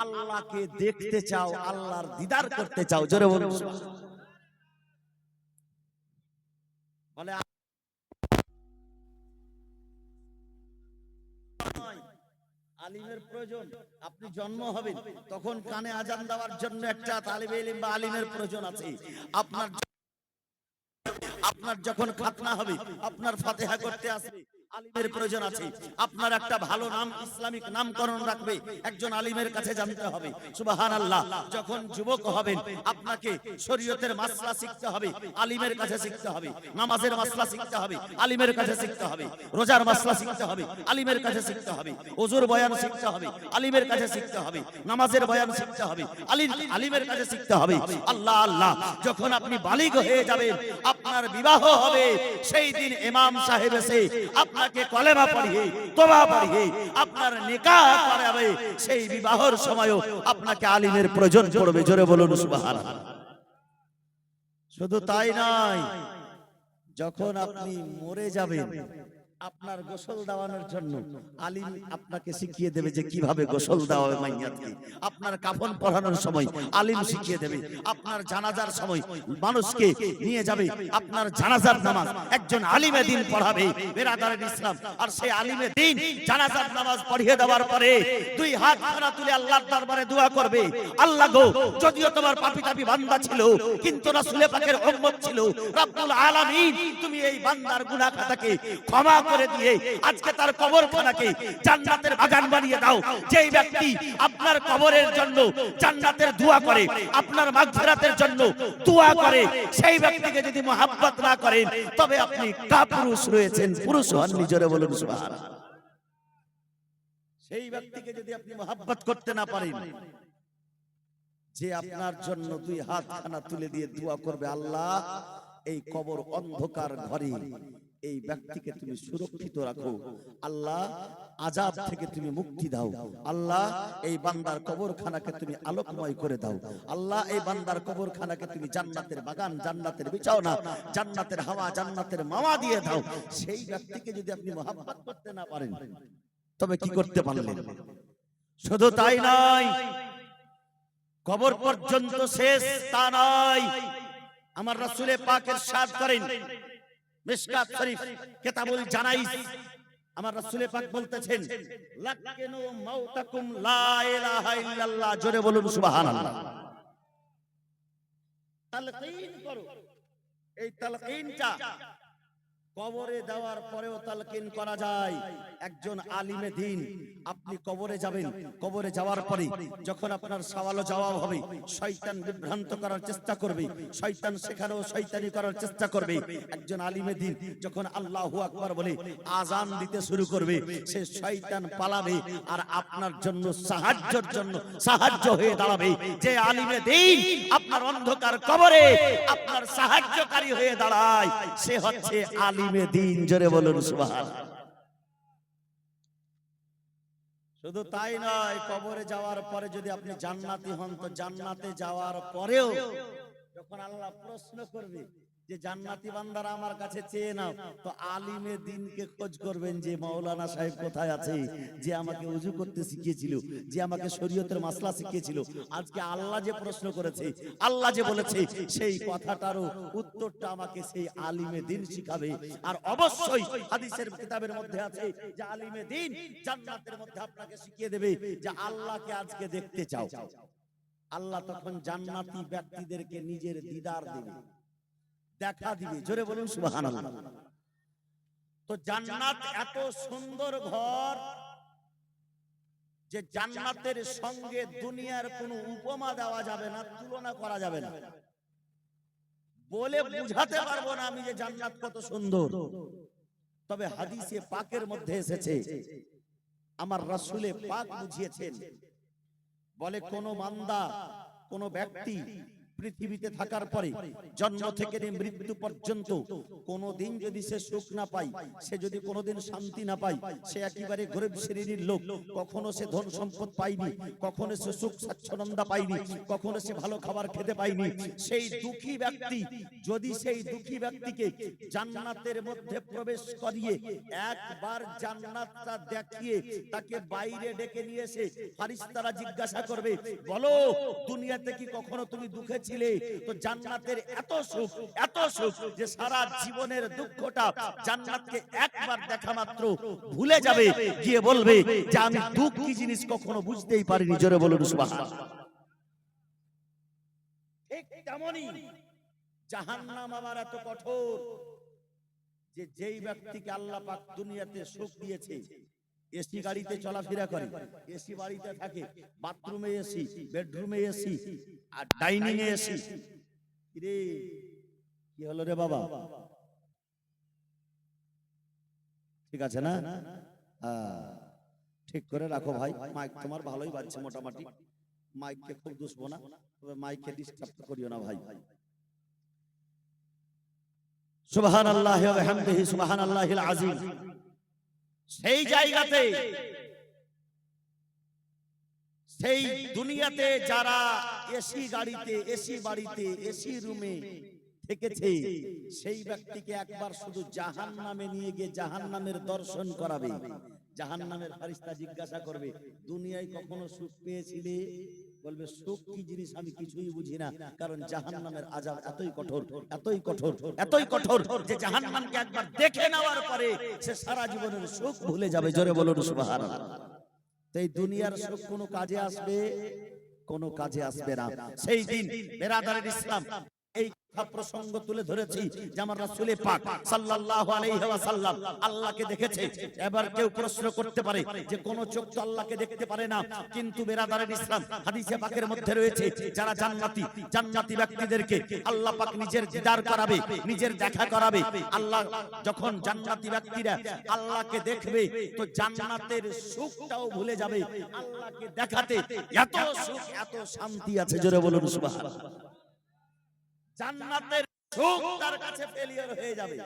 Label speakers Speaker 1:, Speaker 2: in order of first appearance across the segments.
Speaker 1: আল্লাহকে দেখতে চাও, আল্লাহর দিদার করতে চাও, জোরে বলুন। বলে আলিমের প্রয়োজন, আপনি জন্ম হবেন তখন কানে আজান দেওয়ার জন্য একটা তালিবে ইলম বা আলিমের প্রয়োজন আছে। আপনার যখন খাতনা হবে, আপনার ফাতিহা করতে আসবে, আলিমের প্রয়োজন আছে। আপনার একটা ভালো নাম, ইসলামিক নামকরণ রাখবে, একজন আলিমের কাছে জানতে হবে। সুবহানাল্লাহ। যখন যুবক হবেন, আপনাকে শরীয়তের মাসলা শিখতে হবে, আলিমের কাছে শিখতে হবে। নামাজের মাসলা শিখতে হবে, আলিমের কাছে শিখতে হবে। রোজার মাসলা শিখতে হবে, আলিমের কাছে শিখতে হবে। ওযুর বয়ান শিখতে হবে, আলিমের কাছে শিখতে হবে। নামাজের বয়ান শিখতে হবে, আলিমের কাছে শিখতে হবে। আল্লাহ আল্লাহ, যখন আপনি বালিগ হয়ে যাবেন, আপনার বিবাহ হবে, সেই দিন ইমাম সাহেব এসে আপনাকে কলেমা পড়িয়ে, তওবা পড়িয়ে আপনার নিকাহ করাবে। সেই বিবাহের সময়ও আপনাকে আলিমের প্রয়োজন পড়বে, জোরে বলুন সুবহানাল্লাহ। শুধু তাই নয়, যখন আপনি মরে যাবেন, আপনার গোসল দেওয়ানোর জন্য আলিম আপনাকে শিখিয়ে দেবে যে কিভাবে গোসল দেওয়া হবে মাইয়াতকে। আপনার কাফন পরানোর সময় আলিম শিখিয়ে দেবে। আপনার জানাজার সময় মানুষকে নিয়ে যাবে, আপনার জানাজার নামাজ একজন আলিমে দ্বীন পড়াবে, বেরাদার ইসলাম। আর সেই আলিমে দ্বীন জানাজার নামাজ পড়িয়ে দেওয়ার পরে দুই হাত খানা তুলে আল্লাহর দরবারে দোয়া করবে, আল্লাহ গো, যদিও তোমার পাপী তাপী বান্দা ছিল, কিন্তু রাসূল পাকের উম্মত ছিল, রব্বুল আলামিন তুমি এই বান্দার গুনাহ খাতাকে ক্ষমা করে দিয়ে আজকে তার কবরখানাকে জান্নাতের বাগান বানিয়ে দাও। যেই ব্যক্তি আপনার কবরের জন্য জান্নাতের দোয়া করে, আপনার মাগফিরাতের জন্য দোয়া করে, সেই ব্যক্তিকে যদি মহব্বত না করেন, তবে আপনি কাপুরুষ রয়েছেন, পুরুষ হননি, জোরে বলুন সুবহানাল্লাহ। সেই ব্যক্তিকে যদি আপনি মহব্বত করতে না পারেন, যে আপনার জন্য দুই হাত খানা তুলে দিয়ে দোয়া করবে, আল্লাহ এই কবর অন্ধকার ঘরে এই ব্যক্তিকে তুমি সুরক্ষিত রাখো, আল্লাহ আযাব থেকে তুমি মুক্তি দাও, আল্লাহ এই বান্দার কবরখানাকে তুমি আলোকময় করে দাও, আল্লাহ এই বান্দার কবরখানাকে তুমি জান্নাতের বাগান, জান্নাতের বিছাওনা, জান্নাতের হাওয়া, জান্নাতের মাওয়া দিয়ে দাও। সেই ব্যক্তিকে যদি আপনি মহব্বত করতে না পারেন, তবে কি করতে পারলেন? শুধু তাই নয়, কবর পর্যন্ত শেষ তা নয়, আমার রাসূল পাক ইরশাদ করেন, মিশকাত শরীফ কিতাবুল জানাইজ, আমার রাসূল পাক বলতেছেন, লাকিনু মাউতাকুম লা ইলাহা ইল্লাল্লাহ, জোরে বলুন সুবহানাল্লাহ। তালকিন করো, এই তালকিনটা কবরে দেওয়ার পরেও তালকিন করা যায়। একজন আলিমে দ্বীন, আপনি কবরে যাবেন, কবরে যাওয়ার পরে যখন আপনার সওয়াল ও জবাব হবে, শয়তান বিভ্রান্ত করার চেষ্টা করবে, শয়তান শেখানো শয়তানি করার চেষ্টা করবে। একজন আলিমে দ্বীন যখন আল্লাহু আকবার বলে আযান দিতে শুরু করবে, সে শয়তান পালাবে আর আপনার জন্য সাহায্যের জন্য সাহায্য হয়ে দাঁড়াবে। যে আলিমে দ্বীন আপনার অন্ধকার কবরে আপনার সাহায্যকারী হয়ে দাঁড়ায়, সে হচ্ছে আলিমে দ্বীন, জোরে বলুন সুবহানাল্লাহ। শুধু তাই নয়, কবরে যাওয়ার পরে যদি আপনি জান্নাতি হন, তো জান্নাতে যাওয়ার পরেও যখন আল্লাহ প্রশ্ন করবে যে জান্নাতি বান্দারা আমার কাছে চেয়ে নাও, তো আলিমে দ্বীনকে খোঁজ করবেন যে মাওলানা সাহেব কোথায় আছে, যে আমাকে ওযু করতে শিখিয়েছিল, যে আমাকে শরীয়তের মাসলা শিখিয়েছিল। আজকে আল্লাহ যে প্রশ্ন করেছে, আল্লাহ যে বলেছে, সেই কথাটারও উত্তরটা আমাকে সেই আলিমে দ্বীন শিখাবে। আর অবশ্যই হাদিসের কিতাবের মধ্যে আছে যে আলিমে দ্বীন জান্নাতের মধ্যে আপনাকে শিখিয়ে দেবে যে আল্লাহকে আজকে দেখতে চাও, আল্লাহ তখন জান্নাতি ব্যক্তিদেরকে নিজের দিদার দেবে, দেখা দিবে, জোরে বলুন সুবহানাল্লাহ। তো জান্নাত এত সুন্দর ঘর যে জান্নাতের সঙ্গে দুনিয়ার কোনো উপমা দেওয়া যাবে না, তুলনা করা যাবে না, বলে বুঝাতে পারবো না আমি যে জান্নাত কত সুন্দর। তবে হাদিসে পাকের মধ্যে এসেছে, আমার রাসূলে পাক বুঝিয়েছেন, বলে কোন বান্দা, কোন ব্যক্তি পৃথিবীতে থাকার পরে জন্ম থেকে নিয়ে মৃত্যু পর্যন্ত কোনোদিন যদি সে সুখ না পায়, সে যদি কোনোদিন শান্তি না পায়, সে একেবারে গরিব শ্রেণীর লোক, কখনো সে ধন সম্পদ পায়নি, কখনো সে সুখ স্বাচ্ছন্দ্য পায়নি, কখনো সে ভালো খাবার খেতে পায়নি, সেই দুঃখী ব্যক্তি যদি সেই দুঃখী ব্যক্তিকে জান্নাতের মধ্যে প্রবেশ করিয়ে একবার জান্নাতটা দেখিয়ে তাকে বাইরে ডেকে নিয়ে এসে ফারিস্তারা জিজ্ঞাসা করবে, বলো দুনিয়াতে কি কখনো তুমি দুঃখে ছিলে? তো জান্নাতের এত সুখ যে সারা জীবনের দুঃখটা জান্নাতকে একবার দেখা মাত্র ভুলে যাবে, গিয়ে বলবে যে আমি দুঃখ কি জিনিস কখনো বুঝতেই পারিনি। জোরে বলুন সুবহানাল্লাহ। ঠিক তেমনই জাহান্নাম আমার এত কঠোর যে যেই ব্যক্তিকে আল্লাহ পাক দুনিয়াতে সুখ দিয়েছে, এসি গাড়িতে চলাফেরা করে, এসি বাড়িতে থাকে, বাথরুমে এসি, বেডরুমে এসি, আর ডাইনিং এ এসি। রে কি হলো রে বাবা? ঠিক আছে না? ঠিক করে রাখো ভাই, মাইক তোমার ভালোই বাজছে মোটামুটি, মাইককে খুব দুষবো না, তবে মাইককে ডিস্টার্ব করিও না ভাই। সুবহানাল্লাহি ওয়া বিহামদিহি সুবহানাল্লাহিল আযীম। সেই জায়গাতে, সেই দুনিয়াতে যারা এসি গাড়িতে, এসি বাড়িতে, এসি রুমে থেকেছে, সেই ব্যক্তিকে একবার শুধু জাহান্নামে নিয়ে গিয়ে জাহান্নামের দর্শন করাবে। জাহান্নামের ফেরেশতা জিজ্ঞাসা করবে, দুনিয়ায় কখনো সুখ পেয়েছিলে? বলবে সুখ কি জিনিস আমি কিছুই বুঝি না, কারণ জাহান্নামের আযাব এতই কঠোর, এতই কঠোর, এতই কঠোর যে জাহান্নামকে একবার দেখে নেওয়ার পরে সে সারা জীবনের সুখ ভুলে যাবে। জোরে বলুন সুবহানাল্লাহ। এই দুনিয়ার সুখ কোনো কাজে আসবে? কোনো কাজে আসবে না। সেই দিন বেরাদারের ইসলাম এই প্রসঙ্গ তুলে ধরেছি যে আমার রাসূল পাক সাল্লাল্লাহু আলাইহি ওয়াসাল্লাম আল্লাহকে দেখেছে। এবার কেউ প্রশ্ন করতে পারে যে কোন চোখ তো আল্লাহকে দেখতে পারে না, কিন্তু বেরাদারের ইসলাম হাদিসে পাকের মধ্যে রয়েছে যারা জান্নাতি ব্যক্তিদেরকে আল্লাহ পাক নিজের দিদার করাবে, নিজের দেখা করাবে। আল্লাহ যখন জান্নাতি ব্যক্তিরা আল্লাহকে দেখবে তো জান্নাতের সুখটাও ভুলে যাবে। আল্লাহকে দেখাতে এত সুখ, এত শান্তি আছে। জোরে বলুন সুবহানাল্লাহ। জান্নাতের সুখ তার কাছে ফেলিয়ার হয়ে যাবে।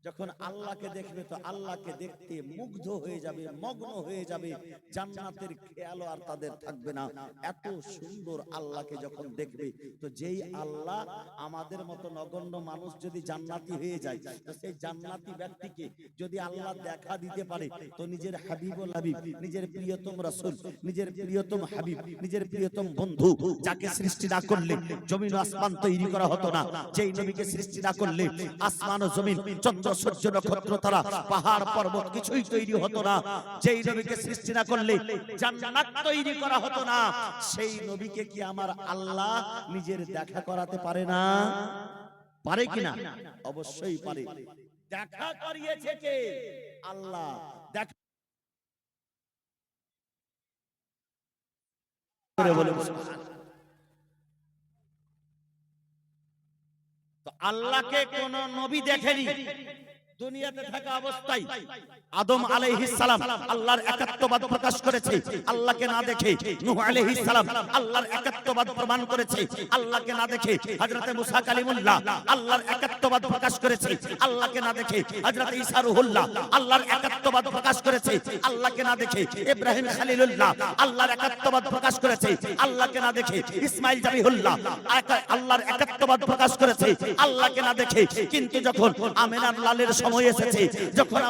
Speaker 1: যখন আল্লাহকে দেখবে তো আল্লাহকে দেখতে মুগ্ধ হয়ে যাবে, মগ্ন হয়ে যাবে, জান্নাতের খেয়াল আর তাদের থাকবে না। এত সুন্দর আল্লাহকে যখন দেখবে, তো যেই আল্লাহ আমাদের মতো নগণ্য মানুষ যদি জান্নাতি হয়ে যায়, তো সেই জান্নাতি ব্যক্তিকে যদি আল্লাহ দেখা দিতে পারে, তো নিজের হাবিবুল হাবিব, নিজের প্রিয়তম রাসূল, নিজের প্রিয়তম হাবিব, নিজের প্রিয়তম বন্ধু, যাকে সৃষ্টি না করলে জমিন ও আসমান তৈরি করা হতো না, যেই নবীকে সৃষ্টি না করলে আসমান ও জমিন, চন্দ্র সূর্য নক্ষত্র তারা পাহাড় পর্বত কিছুই তৈরি হতো না, যেই নবীকে সৃষ্টি না করলে জান্নাত তৈরি করা হতো না, সেই নবীকে কি আমার আল্লাহ নিজের দেখা করাতে পারে না? পারে কিনা? অবশ্যই পারে। দেখা করিয়েছে কে? আল্লাহ। দেখা করে বলে তো আল্লাহকে কোন নবী দেখেনি দুনিয়াতে থাকা অবস্থায়। আদম আলাইহিস সালাম আল্লাহর একাত্মবাদ প্রকাশ করেছে, আল্লাহকে না দেখে। নূহ আলাইহিস সালাম আল্লাহর একাত্মবাদ প্রমাণ করেছে, আল্লাহকে না দেখে। হযরতে মুসা কালিমুল্লাহ আল্লাহর একাত্মবাদ প্রকাশ করেছে, আল্লাহকে না দেখে। হযরতে ঈসা রূহুল্লাহ আল্লাহর একাত্মবাদ প্রকাশ করেছে, আল্লাহকে না দেখে। ইব্রাহিম খলিলুল্লাহ আল্লাহর একাত্মবাদ প্রকাশ করেছে, আল্লাহকে না দেখে। ইসমাঈল জাবিহুল্লাহ আল্লাহর একাত্মবাদ প্রকাশ করেছে, আল্লাহকে না দেখে। কিন্তু যখন আমিনার লালের সময় এসেছে, যখন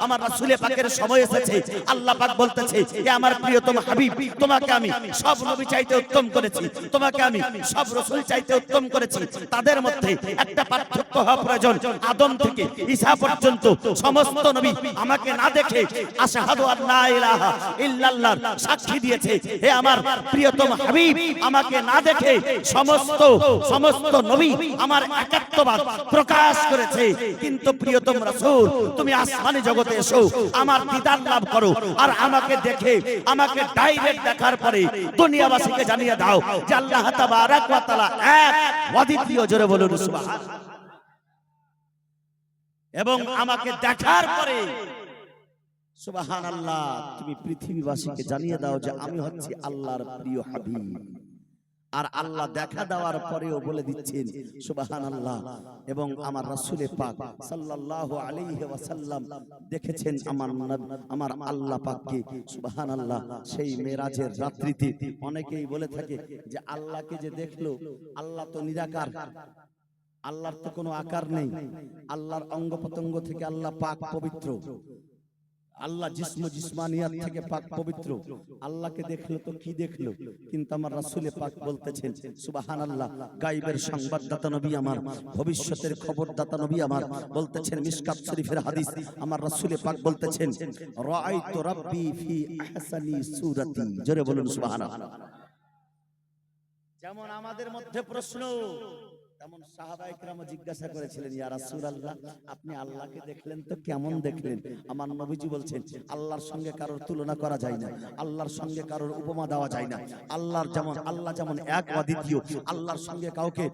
Speaker 1: আমার রাসূল পাকের সময় এসেছে, আল্লাহ পাক বলতেছে, এ আমার প্রিয়তম হাবিব, তোমাকে আমি সব নবী চাইতে উত্তম করেছি, তোমাকে আমি সব রাসূল চাইতে উত্তম করেছি। তাদের মধ্যে একটা পার্থক্য হওয়া প্রয়োজন। আদম থেকে ঈসা পর্যন্ত সমস্ত নবী আমাকে না দেখে আশহাদু আল্লা ইলাহা ইল্লাল্লাহ সাক্ষী দিয়েছে। হে আমার প্রিয়তম হাবিব, আমাকে না দেখে সমস্ত নবী আমার একাত্মবাদ প্রকাশ করেছে। কিন্তু প্রিয়তম রাসূল, তুমি আসমানি জগতে এসো, আমার দিদার লাভ করো, আর আমাকে দেখে, আমাকে ডাইরেক্ট দেখার পরে দুনিয়াবাসীকে জানিয়ে দাও যে আল্লাহ তাবারাক ওয়া তাআলা এক, অদ্বিতীয়। জোরে বলুন সুবহানাল্লাহ। এবং আমাকে দেখার পরে সুবহানাল্লাহ তুমি পৃথিবীবাসীকে জানিয়ে দাও যে আমি হচ্ছি আল্লাহর প্রিয় হাবিব, আর আল্লাহ দেখা দেওয়ার পরেও বলে দিচ্ছেন সুবহানাল্লাহ। এবং আমার রাসূলে পাক সাল্লাল্লাহু আলাইহি ওয়াসাল্লাম দেখেছেন আমার আল্লাহ পাককে সুবহানাল্লাহ। সেই মেরাজের রাত্রিতে অনেকেই বলে থাকে যে আল্লাহকে যে দেখলো, আল্লাহ তো নিরাকার, আল্লাহর তো কোনো আকার নেই, আল্লাহর অঙ্গ প্রত্যঙ্গ থেকে আল্লাহ পাক পবিত্র, আল্লাহ জিসমানিয়াত থেকে পাক পবিত্র, আল্লাহকে দেখলো তো কি দেখলো। কিন্তু আমার রাসূলে পাক বলতেছেন সুবহানাল্লাহ, গায়বের সংবাদদাতা নবী আমার, ভবিষ্যতের খবরদাতা নবী আমার বলতেছেন, মিশকাত শরীফের হাদিস, আমার রাসূলে পাক বলতেছেন রাআইতু রাব্বি ফি আহসানি সূরাতি। জোরে বলুন সুবহানাল্লাহ। যেমন আমাদের মধ্যে প্রশ্ন, তেমন সাহাবায়ে কেরাম জিজ্ঞাসা করেছিলেন, ইয়া রাসূলুল্লাহ আপনি আল্লাহকে দেখলেন তো কেমন দেখলেন? আমার নবীজি বলছেন আল্লাহর সঙ্গে কারোর তুলনা করা যায় না, আল্লাহর সঙ্গে কারোর উপমা দেওয়া যায় না। আল্লাহ যেমন এক অদ্বিতীয়, আল্লাহর সঙ্গে কাউকে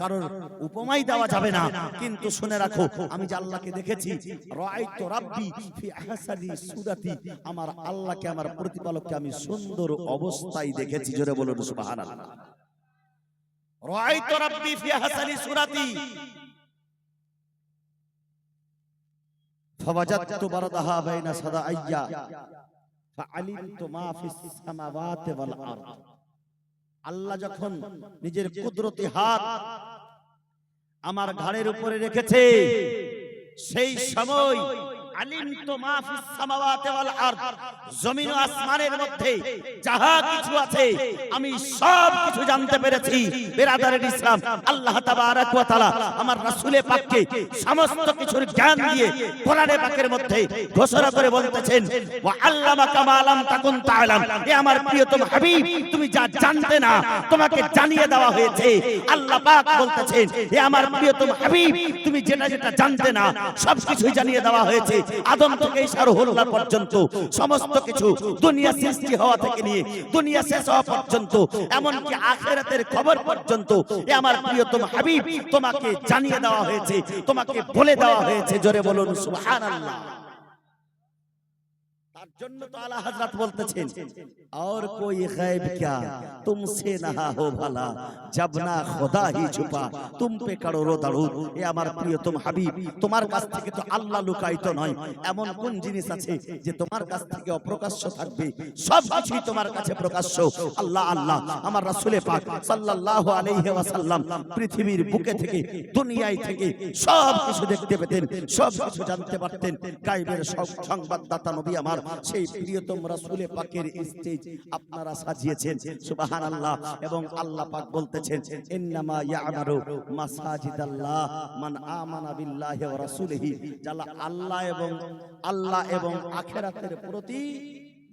Speaker 1: কারোর উপমাই দেওয়া যাবে না। কিন্তু শুনে রাখো, আমি যে আল্লাহকে দেখেছি, রাআইতু রাব্বি ফি আহসানি সূরাতি, আমার আল্লাহকে, আমার প্রতিপালককে আমি সুন্দর অবস্থায় দেখেছি। জোরে বলুন সুবহানাল্লাহ। রাআইতু রাব্বি ফি আহসানি সূরাতি ফাওয়াজাদতু বারদাহা বাইনা সাদাইয়া ফাআলিমতু মা ফিস সামাওয়াতি ওয়াল আরদ। আল্লাহ যখন নিজের কুদরতি হাত আমার ঘাড়ের উপরে রেখেছে, সেই সময় আলিমতু মা ফিস সামাওয়াতি ওয়াল আরদ, জমিন ও আসমানের মধ্যে যাহা কিছু আছে আমি সব কিছু জানতে পেরেছি। বিরাদারে ইসলাম, আল্লাহ তাবারক ওয়া তাআলা আমার রাসূলে পাককে সমস্ত কিছুর জ্ঞান দিয়ে কোরআনে পাকের মধ্যে ঘোষণা করে বলতেছেন, ওয়া আল্লামাকা মা লাম তাকুন তাআলাম। এ আমার প্রিয়তম হাবিব, তুমি যা জানতে না তোমাকে জানিয়ে দেওয়া হয়েছে। আল্লাহ পাক বলতেছেন, এ আমার প্রিয়তম হাবিব, তুমি যেটা যেটা জানতে না সব কিছুই জানিয়ে দেওয়া হয়েছে। আদম থেকে ঈসা রুহুল্লাহ পর্যন্ত সমস্ত কিছু, দুনিয়া সৃষ্টি হওয়া থেকে নিয়ে দুনিয়া শেষ হওয়া পর্যন্ত, এমনকি আখিরাতের খবর পর্যন্ত এ আমার প্রিয়তম হাবিব তোমাকে জানিয়ে দেওয়া হয়েছে, তোমাকে বলে দেওয়া হয়েছে। জোরে বলুন সুবহানাল্লাহ। তার জন্য তো আলা হযরত বলতেছেন, और कोई गैब क्या तुमसे नहा हो भला, जब ना खुदा ही छुपा तुम पे करोड़ों दरूद। এ আমার প্রিয়তম হাবিব, তোমার কাছ থেকে তো আল্লাহ লুকায়িত নয়। এমন কোন জিনিস আছে যে তোমার কাছ থেকে অপ্রকাশ্য থাকবে? সব কিছুই তোমার কাছে প্রকাশ্য। আল্লাহ আল্লাহ আমার রাসূলে পাক সাল্লাল্লাহু আলাইহি ওয়াসাল্লাম পৃথিবীর বুকে থেকে, দুনিয়ায় থেকে সব কিছু দেখতে পেতেন, সব কিছু জানতে পারতেন। গায়বের সংবাদদাতা নবী আমার, সেই প্রিয়তম রাসূলে পাকের স্টেজ আপনারা সাজিয়েছেন সুবহানাল্লাহ। এবং আল্লাহ পাক বলতেছেন, ইন্নামা ইয়া'মারু মাসাজিদাল্লাহ মান আমানা বিল্লাহি ওয়া রাসূলিহি। যারা আল্লাহ এবং আখিরাতের প্রতি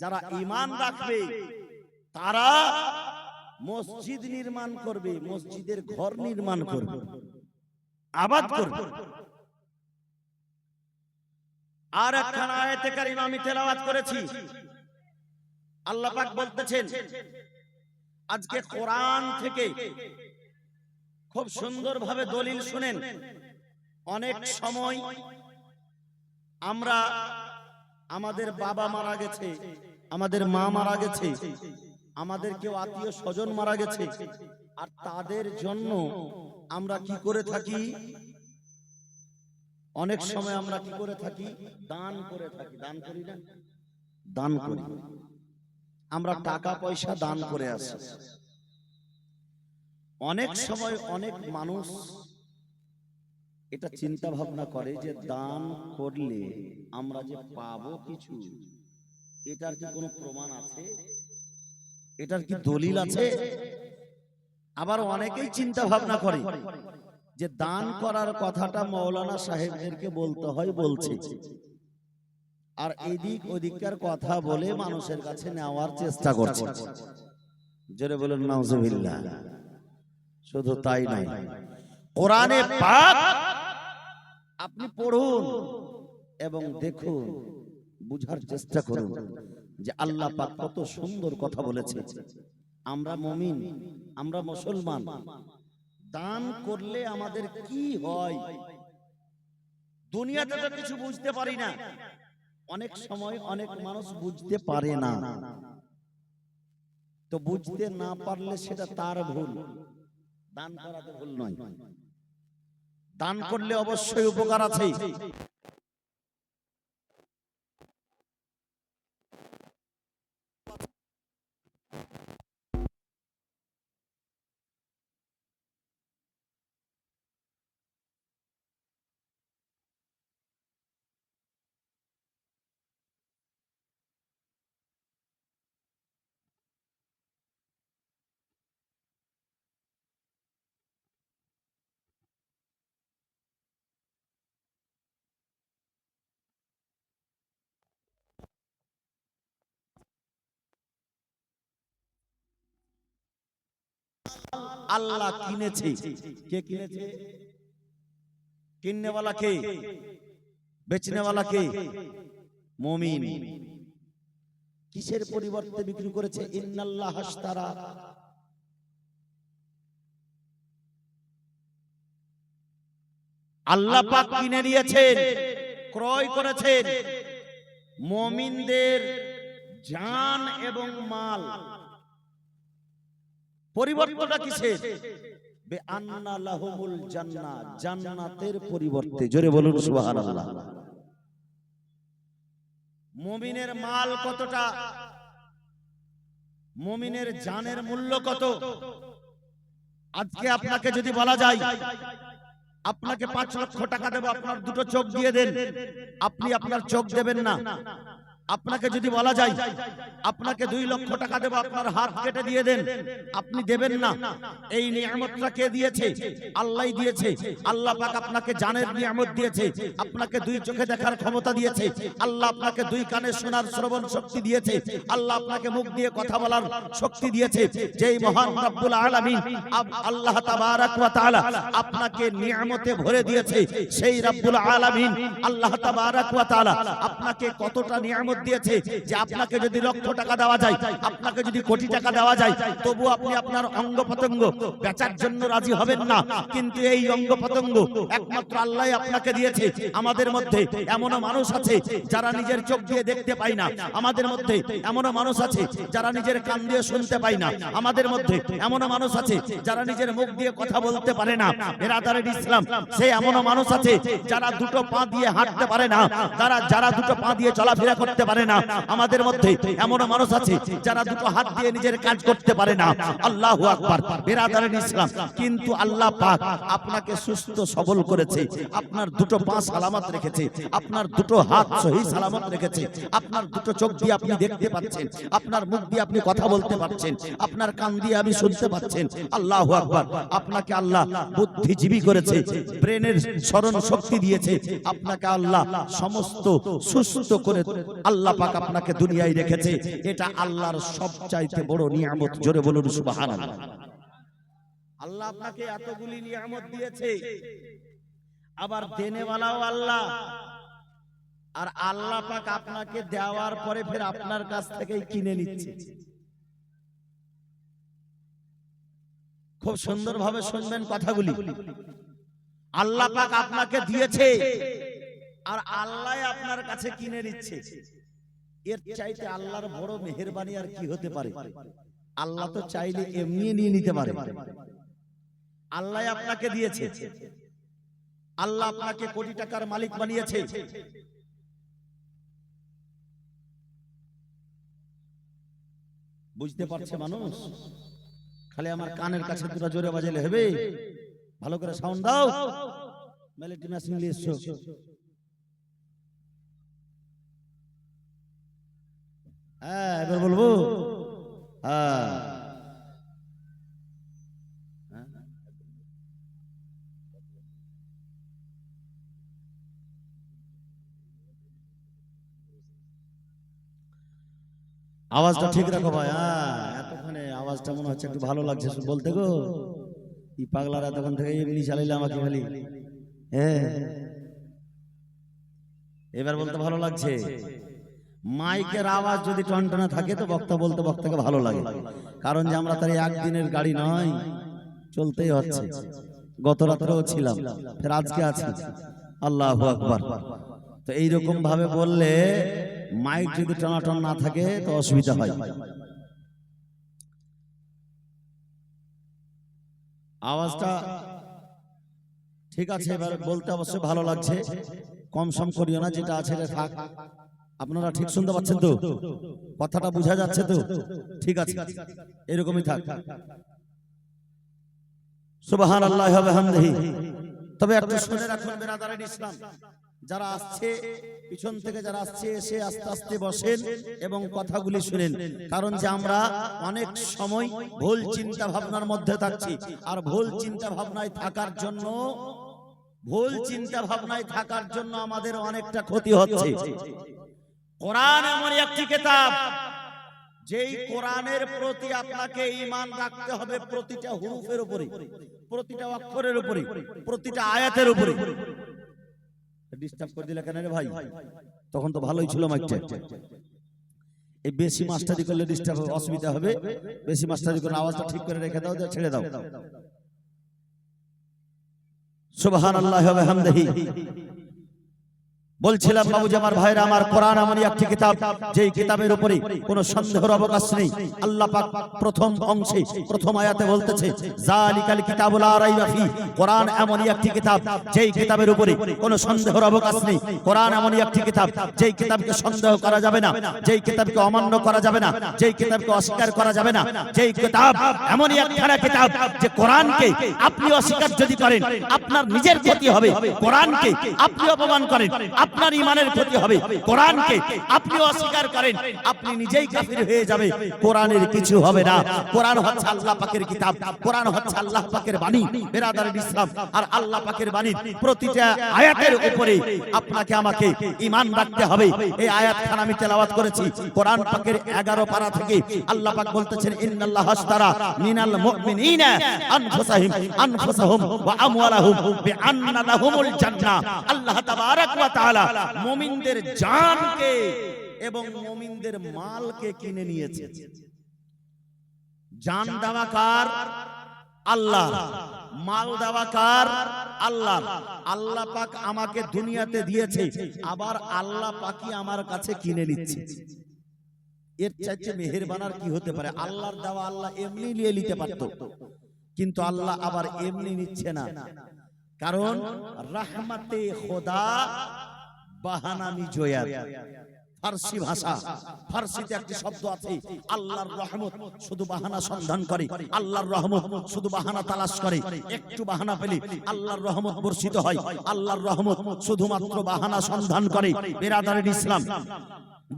Speaker 1: যারা ঈমান রাখবে, তারা মসজিদ নির্মাণ করবে, মসজিদের ঘর নির্মাণ করবে, আবাদ করবে। আর একখানা আয়াতে কারিমা আমি তেলাওয়াত করেছি। আল্লাহ পাক বলতেছেন, আজকে কোরআন থেকে খুব সুন্দরভাবে দলিল শুনেন। অনেক সময় আমরা, আমাদের বাবা মারা গেছে, আমাদের মা মারা গেছে, আমাদের কেউ আত্মীয় স্বজন মারা গেছে, আর তাদের জন্য আমরা কি করে থাকি? অনেক সময় আমরা কি করে থাকি? দান করে থাকি। দান করি না? দান করি। আমরা টাকা পয়সা দান করে আসি। অনেক সময় অনেক মানুষ এটা চিন্তা ভাবনা করে যে দান করলে আমরা যে পাবো কিছু, এটার কি কোনো প্রমাণ আছে? এটার কি দলিল আছে? আবার অনেকেই চিন্তা ভাবনা করে যে দান করার কথাটা মাওলানা সাহেবদেরকে বলতে হয়, বলছে, আর এদিক ওদিককার কথা বলে মানুষের কাছে নেওয়ার চেষ্টা করছে। জোরে বলুন নাউজুবিল্লাহ। শুধু তাই নয়, কোরআনে পাক আপনি পড়ুন এবং দেখুন, বুঝার চেষ্টা করুন যে আল্লাহ পাক কত সুন্দর কথা বলেছে। আমরা মুমিন, আমরা মুসলমান, দান করলে আমাদের কি হয়? দুনিয়াতে তো কিছু বুঝতে পারি না। অনেক সময় অনেক মানুষ বুঝতে পারে না। তো বুঝতে না পারলে সেটা তার ভুল, দান করাতে ভুল নয়। দান করলে অবশ্যই উপকার আছে। আল্লাহ কিনেছে। কে কিনেছে? কিননেওয়ালা কে? বেচনেওয়ালা কে? মুমিন। কিসের পরিবর্তে বিক্রি করেছে? ইন্নাল্লাহ আশতারা, আল্লাহ পাক কিনে নিয়েছেন, ক্রয় করেছেন মুমিনদের জান এবং মাল। পরিবর্তনটা কিসের? বেআন্না লাহুমুল জান্নাহ, জান্নাতের পরিবর্তে। জোরে বলুন সুবহানাল্লাহ। মুমিনের মাল কতটা? মুমিনের জানের মূল্য কত? আজকে আপনাকে যদি বলা যায় আপনাকে 5 লক্ষ টাকা দেব, আপনার দুটো চোখ দিয়ে দেন, আপনি আপনার চোখ দেবেন না। আপনাকে যদি বলা যায় আপনাকে 2 লক্ষ টাকা দেব, আপনার হাত কেটে দিয়ে দেন, আপনি দেবেন না। এই নিয়ামতটা কে দিয়েছে? আল্লাহই দিয়েছে। আল্লাহ পাক আপনাকে জানের নিয়ামত দিয়েছে, আপনাকে 2 চোখে দেখার ক্ষমতা দিয়েছে, আল্লাহ আপনাকে 2 কানে শোনার শ্রবণ শক্তি দিয়েছে, আল্লাহ আপনাকে মুখ দিয়ে কথা বলার শক্তি দিয়েছে। যেই মহান রব্বুল আলামিন আল্লাহ তাবারাক ওয়া তাআলা আপনাকে নিয়ামতে ভরে দিয়েছে, সেই রব্বুল আলামিন আল্লাহ তাবারাক ওয়া তাআলা আপনাকে কতটা নিয়ামত দিয়েছে যে আপনাকে যদি লক্ষ টাকা দেওয়া যায়, আপনাকে যদি কোটি টাকা দেওয়া যায়, তবু আপনি আপনার অঙ্গ প্রত্যঙ্গ বেচার জন্য রাজি হবেন না। কিন্তু এই অঙ্গ প্রত্যঙ্গ একমাত্র আল্লাহই আপনাকে দিয়েছে। আমাদের মধ্যে এমনও মানুষ আছে যারা নিজের চোখ দিয়ে দেখতে পায় না, আমাদের মধ্যে এমনও মানুষ আছে যারা নিজের কান দিয়ে শুনতে পায় না, আমাদের মধ্যে এমনও মানুষ আছে যারা নিজের মুখ দিয়ে কথা বলতে পারে না। বেরাদারের ইসলাম, সে এমনও মানুষ আছে যারা 2 পা দিয়ে হাঁটতে পারে না, যারা 2 পা দিয়ে চলাফেরা করতে পারে না। আমাদের মধ্যে এমনও মানুষ আছে যারা 2 হাত দিয়ে নিজের কাজ করতে পারে না। আল্লাহু আকবার। বেরাদারের ইসলাম, কিন্তু আল্লাহ পাক আপনাকে সুস্থ সবল করেছে, আপনার 2 পা সালামত রেখেছে, আপনার 2 হাত সহি সালামত রেখেছে, আপনার 2 চোখ দিয়ে আপনি দেখতে পাচ্ছেন, আপনার মুখ দিয়ে আপনি কথা বলতে পারছেন, আপনার কান দিয়ে আপনি শুনতে পাচ্ছেন। আল্লাহু আকবার। আপনাকে আল্লাহ বুদ্ধিজীবী করেছে, ব্রেনের স্মরণ শক্তি দিয়েছে, আপনাকে আল্লাহ সমস্ত সুস্থ করে আল্লাহ পাক আপনাকে দুনিয়ায় রেখেছে। এটা আল্লাহর সবচাইতে বড় নিয়ামত। জোরে বলুন সুবহানাল্লাহ। আল্লাহ আপনাকে এতগুলি নিয়ামত দিয়েছে, আবার দেনেওয়ালাও আল্লাহ। আর আল্লাহ পাক আপনাকে দেওয়ার পরে ফের আপনার কাছ থেকেই কিনে নিচ্ছে। খুব সুন্দরভাবে শুনবেন কথাগুলি। আল্লাহ পাক আপনাকে দিয়েছে আর আল্লাহ আপনার কাছে কিনে নিচ্ছে। এর চাইতে আল্লাহর বড় মেহেরবানি আর কি হতে পারে? আল্লাহ তো চাইলে এমনি নিয়ে নিতে পারে। আল্লাহ আপনাকে দিয়েছে, আল্লাহ আপনাকে কোটি টাকার মালিক বানিয়েছে। বুঝতে পারছে মানুষ? খালি আমার কানের কাছে 2টা জোরে বাজালে হবে? ভালো করে সাউন্ড দাও। মেলোডি মেশিন নিয়ে এসো। হ্যাঁ, এবার বলবো। হ্যাঁ, আওয়াজটা ঠিক রাখো ভাই। হ্যাঁ, এতক্ষণে আওয়াজটা মনে হচ্ছে একটু ভালো লাগছে বলতে গো। এই পাগলারা তখন থেকে এমনি চালাইলে আমাকে খালি। হ্যাঁ, এবার বলতে ভালো লাগছে। মাইকের আওয়াজ যদি টনটনা থাকে তো বক্তা বলতে বক্তাকে ভালো লাগে, কারণ যে আমরা তার একদিনের গাড়ি নয়, চলতেই হচ্ছে। গত রাত্রেও ছিলাম, ফের আজকে আছি। আল্লাহু আকবার। তো এইরকম ভাবে বললে মাইক যদি টনাটন না থাকে তো অসুবিধা হয়। আওয়াজটা ঠিক আছে, এবার বলতে অবশ্য ভালো লাগছে, কম সম করিও না, যেটা আছে থাক। আপনারা ঠিক শুনতে পাচ্ছেন তো? কথাটা বোঝা যাচ্ছে তো? ঠিক আছে, এরকমই থাক। সুবহানাল্লাহি ওয়া বিহামদিহি। তবে একটু শুনে রাখুন বিরাদারান ইসলাম, যারা আসছে পিছন থেকে, যারা আসছে এসে আস্তে আস্তে বসেন এবং কথাগুলি শুনেন। কারণ যে আমরা অনেক সময় ভুল চিন্তা ভাবনার মধ্যে থাকছি, আর ভুল চিন্তা ভাবনায় থাকার জন্য আমাদের অনেকটা ক্ষতি হচ্ছে। কোরআন এমন একটি কিতাব, যেই কোরআনের প্রতি আপনাকে ঈমান রাখতে হবে প্রতিটা হুরুফের উপরে, প্রতিটা অক্ষরের উপরে, প্রতিটা আয়াতের উপরে। ডিস্টার্ব করে দিলে কেন রে ভাই? তখন তো ভালোই ছিল মাইকটা। এই বেশি মাস্টারি করলে ডিস্টার্ব হবে, অসুবিধা হবে। বেশি মাস্টারি করলে আওয়াজটা ঠিক করে রেখে দাও, ছেড়ে দাও। সুবহানাল্লাহি ওয়া বিহামদিহি। বলছিলাম বাবুজি আমার ভাইরা আমার, কোরআন এমনই একটি কিতাব, যেই কিতাবের উপরে কোনো সন্দেহের অবকাশ নেই। আল্লাহ পাক প্রথম অংশে প্রথম আয়াতে বলতেছে, যালিকাল কিতাবু লা রাইবা ফি। কোরআন এমনই একটি কিতাব, যেই কিতাবের উপরে কোনো সন্দেহের অবকাশ নেই। কোরআন এমনই একটি কিতাব, যেই কিতাবকে সন্দেহ করা যাবে না, যেই কিতাবকে অমান্য করা যাবে না, যেই কিতাবকে অস্বীকার করা যাবে না। যেই কিতাব এমনই একখানা কিতাব, যে কোরআনকে আপনি অস্বীকার যদি করেন আপনার নিজের ক্ষতি হবে। কোরআনকে আপনি অপমান করেন আপনার ঈমানের ক্ষতি হবে। কোরআনকে আপনি অস্বীকার করেন আপনি নিজেই কাফির হয়ে যাবে। কোরআনের কিছু হবে না। কোরআন হচ্ছে আল্লাহ পাকের কিতাব, কোরআন হচ্ছে আল্লাহ পাকের বাণী বিরাদারান ইসলাম। আর আল্লাহ পাকের বাণীর প্রতিটা আয়াতের উপরে আপনাকে আমাকে ঈমান রাখতে হবে। এই আয়াতখানা আমি তেলাওয়াত করেছি কোরআন পাকের 11 পারা থেকে। আল্লাহ পাক বলতেছেন, ইন্নাল্লাহ আশতারা মিনাল মুমিনিনা আনফুসাহুম ওয়া আমওয়ালাহুম বিআন্না লাহুমুল জান্নাহ। আল্লাহ তাবারাক ওয়া তাআলা মুমিনদের জানকে এবং মুমিনদের মালকে কিনে নিয়েছে। জান দেওয়া কার? আল্লাহ। মাল দেওয়া কার? আল্লাহ। আল্লাহ পাক আমাকে দুনিয়াতে দিয়েছে, আবার আল্লাহ পাকই আমার কাছে কিনে নিচ্ছে। এর চাইতে মেহেরবান আর কি হতে পারে? আল্লাহর দেওয়া আল্লাহ এমনি নিয়ে নিতে পারতো, কিন্তু আল্লাহ আবার এমনি নিচ্ছে না। কারণ রাহমাতে খোদা বাহানামি জয়ার ফার্সি ভাষা, ফার্সিতে একটি শব্দ আছে, আল্লাহর রহমত শুধু বাহানা সন্ধান করে, আল্লাহর রহমত শুধু বাহানা তালাশ করে। একটু বাহানা পেলে আল্লাহর রহমত বর্ষিত হয়। আল্লাহর রহমত শুধুমাত্র বাহানা সন্ধান করে। বিরাদারান ইসলাম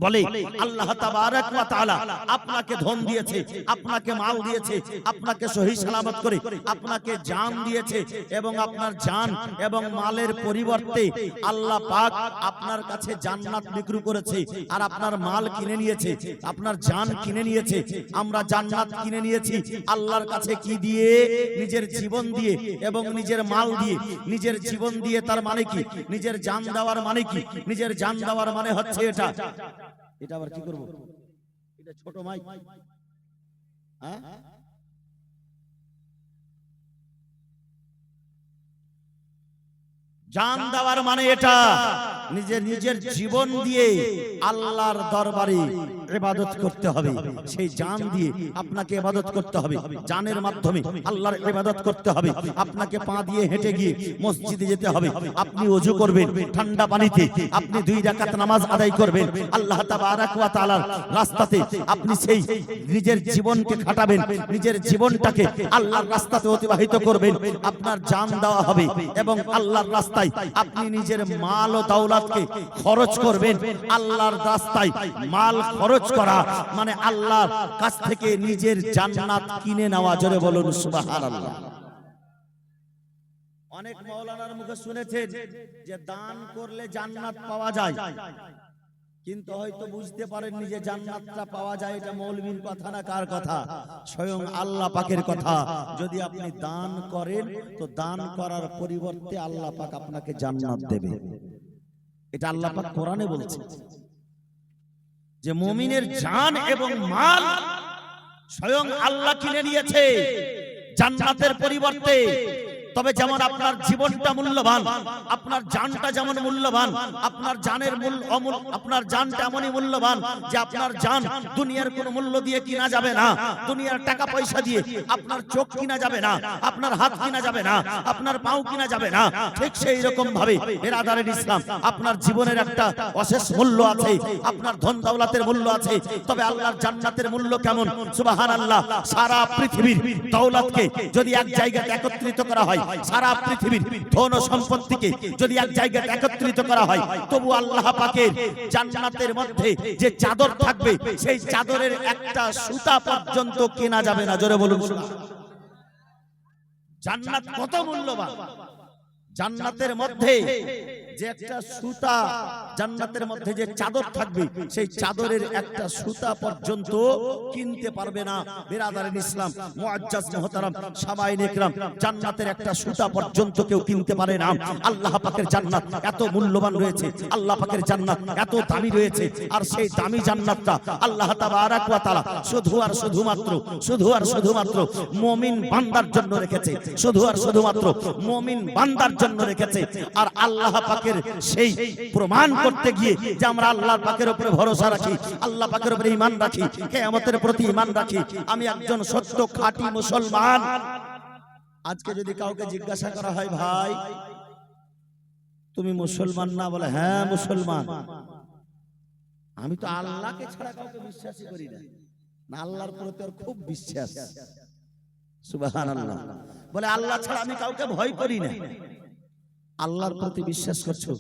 Speaker 1: বলে, আল্লাহ তাবারাক ওয়া তাআলা আপনাকে ধন দিয়েছে, আপনাকে মাল দিয়েছে, আপনাকে সহি সালামত করে আপনাকে জান দিয়েছে, এবং আপনার জান এবং মালের পরিবর্তে আল্লাহ পাক আপনার কাছে জান্নাত বিক্রি করেছে, আর আপনার মাল কিনে নিয়েছে, আপনার জান কিনে নিয়েছে। আমরা জান্নাত কিনে নিয়েছি আল্লাহর কাছে কি দিয়ে? নিজের জীবন দিয়ে এবং নিজের মাল দিয়ে। নিজের জীবন দিয়ে তার মানে কি? নিজের জান দেওয়ার মানে কি? নিজের জান দেওয়ার মানে হচ্ছে এটা আবার কি করব? এটা ছোট মাইক, হ্যাঁ? জান দেওয়ার মানে এটা নিজের জীবন দিয়ে আল্লাহর দরবারে ইবাদত করতে হবে। সেই জান দিয়ে আপনাকে ইবাদত করতে হবে, জানের মাধ্যমে আল্লাহর ইবাদত করতে হবে। আপনাকে পা দিয়ে হেঁটে গিয়ে মসজিদে যেতে হবে, আপনি ওযু করবেন ঠান্ডা পানিতে, আপনি 2 রাকাত নামাজ আদায় করবেন আল্লাহ তাবারাক ওয়া তাআলার রাস্তাতে। আপনি সেই নিজের জীবনকে খাটাবেন, নিজের জীবনটাকে আল্লাহর রাস্তাতে অতিবাহিত করবেন। আপনার জান দেওয়া হবে এবং আল্লাহর রাস্তায় আপনি নিজের মাল ও দৌলতকে খরচ করবেন। আল্লাহর রাস্তায় মাল খরচ করা মানে আল্লাহর কাছ থেকে নিজের জান্নাত কিনে নেওয়া। জোরে বলুন সুবহানাল্লাহ। অনেক মাওলানার মুখে শুনেছেন যে দান করলে জান্নাত পাওয়া যায়, কিন্তু হয়তো বুঝতে পারেননি যে জান্নাতটা পাওয়া যায় এটা মৌলবীর কথা না, কার কথা? স্বয়ং আল্লাহ পাকের কথা। যদি আপনি দান করেন তো দান করার পরিবর্তে আল্লাহ পাক আপনাকে জান্নাত দেবে। এটা আল্লাহ পাক কোরআনে বলছে যে মুমিনের জান এবং মাল স্বয়ং আল্লাহ কিনে নিয়েছে জান্নাতের পরিবর্তে। তবে যেমন আপনার জীবনটা মূল্যবান, আপনার জানটা যেমন মূল্যবান, আপনার জানের আপনার জানটা এমনই মূল্যবান যে আপনার জান দুনিয়ার কোনো মূল্য দিয়ে কিনা যাবে না, দুনিয়ার টাকা পয়সা দিয়ে আপনার চোখ কিনা যাবে না, আপনার হাত কিনা যাবে না, আপনার পাও কিনা যাবে না। ঠিক সেই রকম ভাবে বিরাদারের ইসলাম, আপনার জীবনের একটা অশেষ মূল্য আছে, আপনার ধন দৌলতের মূল্য আছে, তবে আল্লাহর জান্নাতের মূল্য কেমন? সুবহানাল্লাহ। সারা পৃথিবীর দৌলতকে যদি এক জায়গায় একত্রিত করা হয়, সারা পৃথিবীর ধন ও সম্পত্তিকে যদি এক জায়গায় একত্রিত করা হয়, তবু আল্লাহ পাকের জান্নাতের মধ্যে যে চাদর থাকবে, সেই চাদরের একটা সুতা পর্যন্ত কেনা যাবে না। জোরে বলুন জান্নাত কত মূল্যবান! জান্নাতের মধ্যে যে একটা সুতা, জান্নাতের মধ্যে যে চাদর থাকবে, সেই চাদরের একটা সুতা পর্যন্ত কিনতে পারবে না। বিরাদারিন ইসলাম, মুআজ্জাজ মুহতারাম সামাইনে ইকরাম, জান্নাতের একটা সুতা পর্যন্ত কেউ কিনতে পারে না। আল্লাহ পাকের জান্নাত এত মূল্যবান রয়েছে, আল্লাহ পাকের জান্নাত এত দামি রয়েছে, আর সেই দামি জান্নাতটা আল্লাহ তাবারাক ওয়া তাআলা শুধু আর শুধুমাত্র মুমিন বান্দার জন্য রেখেছে, শুধু আর শুধুমাত্র মুমিন বান্দার জন্য রেখেছে। আর আল্লাহ পাকের সেই প্রমাণ করতে গিয়ে যে আমরা আল্লাহ পাকের উপরে ভরসা রাখি, আল্লাহ পাকের উপরে ঈমান রাখি, কিয়ামতের প্রতি ঈমান রাখি, আমি একজন সত্য খাঁটি মুসলমান। আজকে যদি কাউকে জিজ্ঞাসা করা হয়, ভাই তুমি মুসলমান না? বলে হ্যাঁ মুসলমান। আমি তো আল্লাহকে ছাড়া কাউকে বিশ্বাসই করি না। না, আল্লাহর প্রতি ওর খুব বিশ্বাস। সুবহানাল্লাহ। বলে আল্লাহ ছাড়া আমি কাউকে ভয় করি না। আল্লাহর প্রতি বিশ্বাস করছো,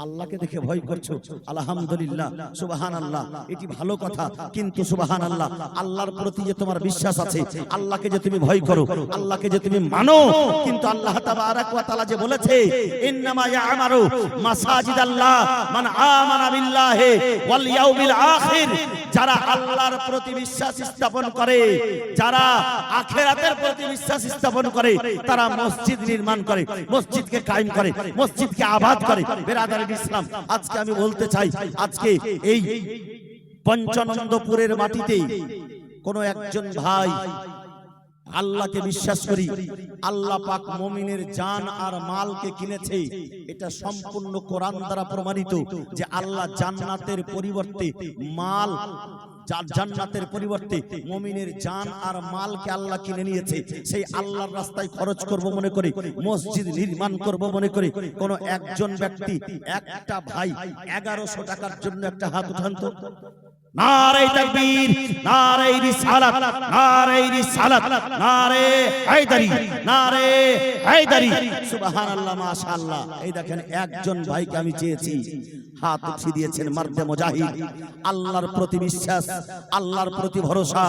Speaker 1: আল্লাহকে দেখে ভয় করছো, আলহামদুলিল্লাহ, সুবহানাল্লাহ, এটি ভালো কথা। কিন্তু সুবহানাল্লাহ, আল্লাহর প্রতি যে তোমার বিশ্বাস আছে, আল্লাহকে যে তুমি ভয় করো, আল্লাহকে যে তুমি মানো, কিন্তু আল্লাহ তাবারাক ওয়া তাআলা যে বলেছে, ইন্নামা ইয়া'মারু মাসাজিদাল্লাহ মান আমানা বিল্লাহি ওয়াল ইয়াউমিল আখির, যারা আল্লাহর প্রতি বিশ্বাস স্থাপন করে, যারা আখিরাতের প্রতি বিশ্বাস স্থাপন করে, তারা মসজিদ নির্মাণ করে, মসজিদকে কায়েম করে, মসজিদকে আবাদ করে। বিরাদারিন ইসলাম, আজকে আমি বলতে চাই, আজকে এই পঞ্চানন্দপুরের মাটিতে কোন একজন ভাই আল্লাহকে বিশ্বাস করি, আল্লাহ পাক মুমিনের জান আর মালকে কিনেছে, এটা সম্পূর্ণ কোরআন দ্বারা প্রমাণিত যে আল্লাহ জান্নাতের পরিবর্তে মাল, জান্নাতের পরিবর্তে মুমিনের জান আর মালকে আল্লাহ কিনে নিয়েছে। সেই আল্লাহর রাস্তায় খরচ করব মনে করে, মসজিদ নির্মাণ করব মনে করে কোন একজন ব্যক্তি, একটা ভাই 1100 টাকার জন্য একটা হাত উঠান তো। নারে তাকবীর, নারে রিসালাত, নারে রিসালাত, নারে হায়দারি, নারে হায়দারি, সুবহানাল্লাহ, মাশাআল্লাহ। এই দেখেন একজন ভাইকে আমি চেয়েছি, হাত উঠিয়ে দিয়েছেন, মারদে মুজাহিদ, আল্লাহর প্রতি বিশ্বাস, আল্লাহর প্রতি ভরসা।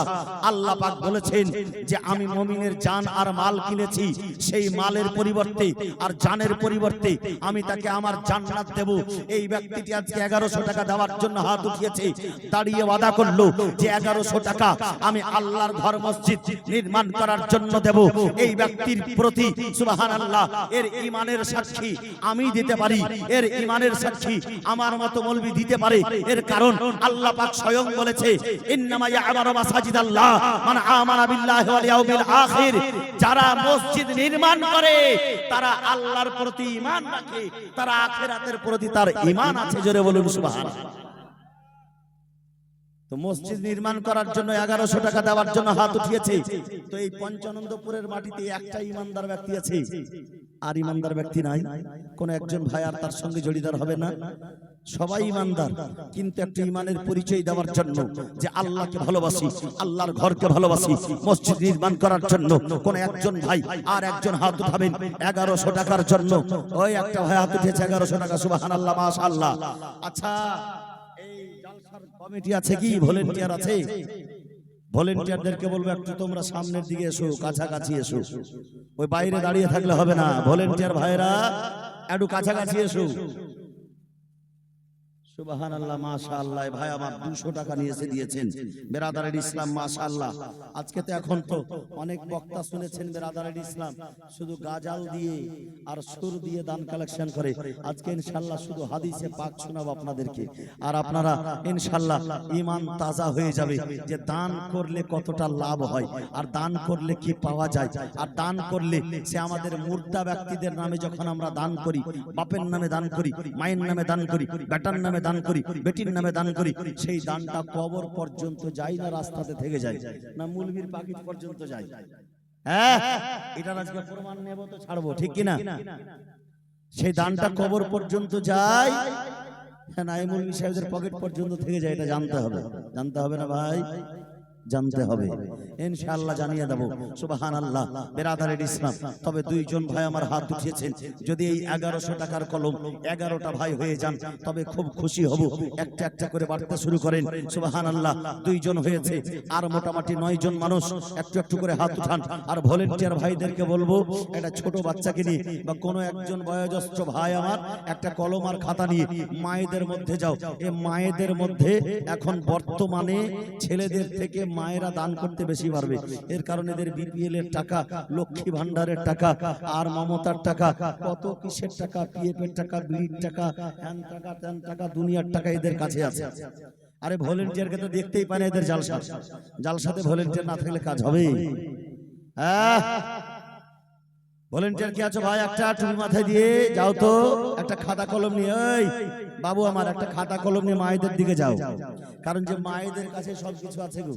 Speaker 1: আল্লাহ পাক বলেছেন যে আমি মুমিনের জান আর মাল কিনেছি, সেই মালের পরিবর্তে আর জানের পরিবর্তে আমি তাকে আমার জান্নাত দেব। এই ব্যক্তিটি আজকে 1100 টাকা দেওয়ার জন্য হাত উঠিয়েছে, দাঁড়িয়ে ওয়াদা করলো যে 1100 টাকা আমি আল্লাহর ঘর মসজিদ নির্মাণ করার জন্য দেব। এই ব্যক্তির প্রতি সুবহানাল্লাহ, এর ঈমানের সাক্ষী আমি দিতে পারি, এর ঈমানের সাক্ষী আমার মতো মৌলবি দিতে পারে। এর কারণ আল্লাহ পাক স্বয়ং বলেছে, ইন্নামা ইয়া'মারু মাসাজিদাল্লাহ মান আমানা বিল্লাহি ওয়াল ইয়াউমিল আখির, যারা মসজিদ নির্মাণ করে তারা আল্লাহর প্রতি ঈমান রাখে, তারা আখিরাতের প্রতি তার ঈমান আছে। জোরে বলুন সুবহানাল্লাহ। তো মসজিদ নির্মাণ করার জন্য 1100 টাকা দেওয়ার জন্য হাত উঠিয়েছে। তো এই পঞ্চানন্দপুরের মাটিতে একটা ইমানদার ব্যক্তি আছে, আর ইমানদার ব্যক্তি নাই। কোন একজন ভাই আর তার সঙ্গে জড়িদার হবে না, সবাই ইমানদার, কিন্তু একটা ইমানের পরিচয় দেওয়ার জন্য যে আল্লাহকে ভালোবাসি, আল্লাহর ঘরকে ভালোবাসি, মসজিদ নির্মাণ করার জন্য কোন একজন ভাই আর একজন হাত উঠাবেন 1100 টাকার জন্য। ওই একটা ভাই হাত উঠেছে 1100 টাকা, সুবহানাল্লাহ, মাশাআল্লাহ। আচ্ছা, এই জালসার কমিটি আছে কি? ভলেন্টিয়ার আছে? ভলেন্টিয়ারদেরকে বলবো একটু তোমরা সামনের দিকে এসো, কাছাকাছি এসো, ওই বাইরে দাঁড়িয়ে থাকলে হবে না। ভলেন্টিয়ার ভাইরা একটু কাছাকাছি এসো। সুবহানাল্লাহ, মাশাআল্লাহ। ভাই আমার 200 টাকা নিয়ে এসে দিয়েছেন। বেরাদারের ইসলাম, মাশাআল্লাহ। আজকে তো এখন তো অনেক বক্তা শুনেছেন বেরাদারের ইসলাম শুধু গাজাল দিয়ে আর সুর দিয়ে দান কালেকশন করে। আজকে ইনশাআল্লাহ শুধু হাদিসে পাক শোনাবো আপনাদেরকে, আর আপনারা ইনশাআল্লাহ ঈমান তাজা হয়ে যাবে যে দান করলে কতটা লাভ হয়, আর দান করলে কি পাওয়া যায়। আর দান করলে সে আমাদের মুর্দা ব্যক্তিদের নামে যখন আমরা দান করি, বাপের নামে দান করি, মায়ের নামে দান করি, বেটার নামে দান করি, বেটির নামে দান করি, সেই দানটা কবর পর্যন্ত যায় না, রাস্তাতে থেকে যায় না, মুলবির পাকিট পর্যন্ত যায়। হ্যাঁ, এটার আজকে প্রমাণ নেব তো ছাড়বো, ঠিক কিনা? সেই দানটা কবর পর্যন্ত যায়, হ্যাঁ, নাই মুলবি সাহেবদের পকেট পর্যন্ত থেকে যায়। এটা জানতে হবে, জানতে হবে না ভাই, জানতে হবে। ইনশাআল্লাহ জানিয়ে দেব। সুবহানাল্লাহ, বেরাদারের ইসলাম। তবে দুইজন ভাই আমার হাত উঠিয়েছেন, যদি এই 1100 টাকার কলম 11টা ভাই হয়ে যান তবে খুব খুশি হব। একটা একটা করে বাড়তে শুরু করেন। সুবহানাল্লাহ, দুইজন হয়েছে, আর মোটামুটি 9 জন মানুষ একটু একটু করে হাত উঠান। আর ভলেন্টিয়ার ভাইদেরকে বলবো, একটা ছোট বাচ্চাকে নিয়ে বা কোনো একজন বয়োজ্যেষ্ঠ ভাই আমার একটা কলম আর খাতা নিয়ে মায়েদের মধ্যে যাও। এই মায়েদের মধ্যে এখন বর্তমানে ছেলেদের থেকে মায়েরা দান করতে বেশি পারবে। এর কারণে এদের বিপিএল এর টাকা, লক্ষ্মী ভান্ডারের টাকা, আর মমতার টাকা, কত কিসের টাকা, পিএফ এর টাকা, বিড়ির টাকা, হ্যান টাকা, ত্যান টাকা, দুনিয়ার টাকা এদের কাছে আছে। আরে ভলেন্টিয়ারকে তো দেখতেই পায় না এদের জালসা। জালসাতে ভলেন্টিয়ার না থাকলে কাজ হবে? হ্যাঁ, ভলেন্টিয়ার কি আছো ভাই? একটা টুপি মাথায় দিয়ে যাও তো, একটা খাতা কলম নিয়ে। এই বাবু আমার, একটা খাতা কলম নিয়ে মায়েদের দিকে যাও, কারণ যে মায়েদের কাছে সবকিছু আছে গো।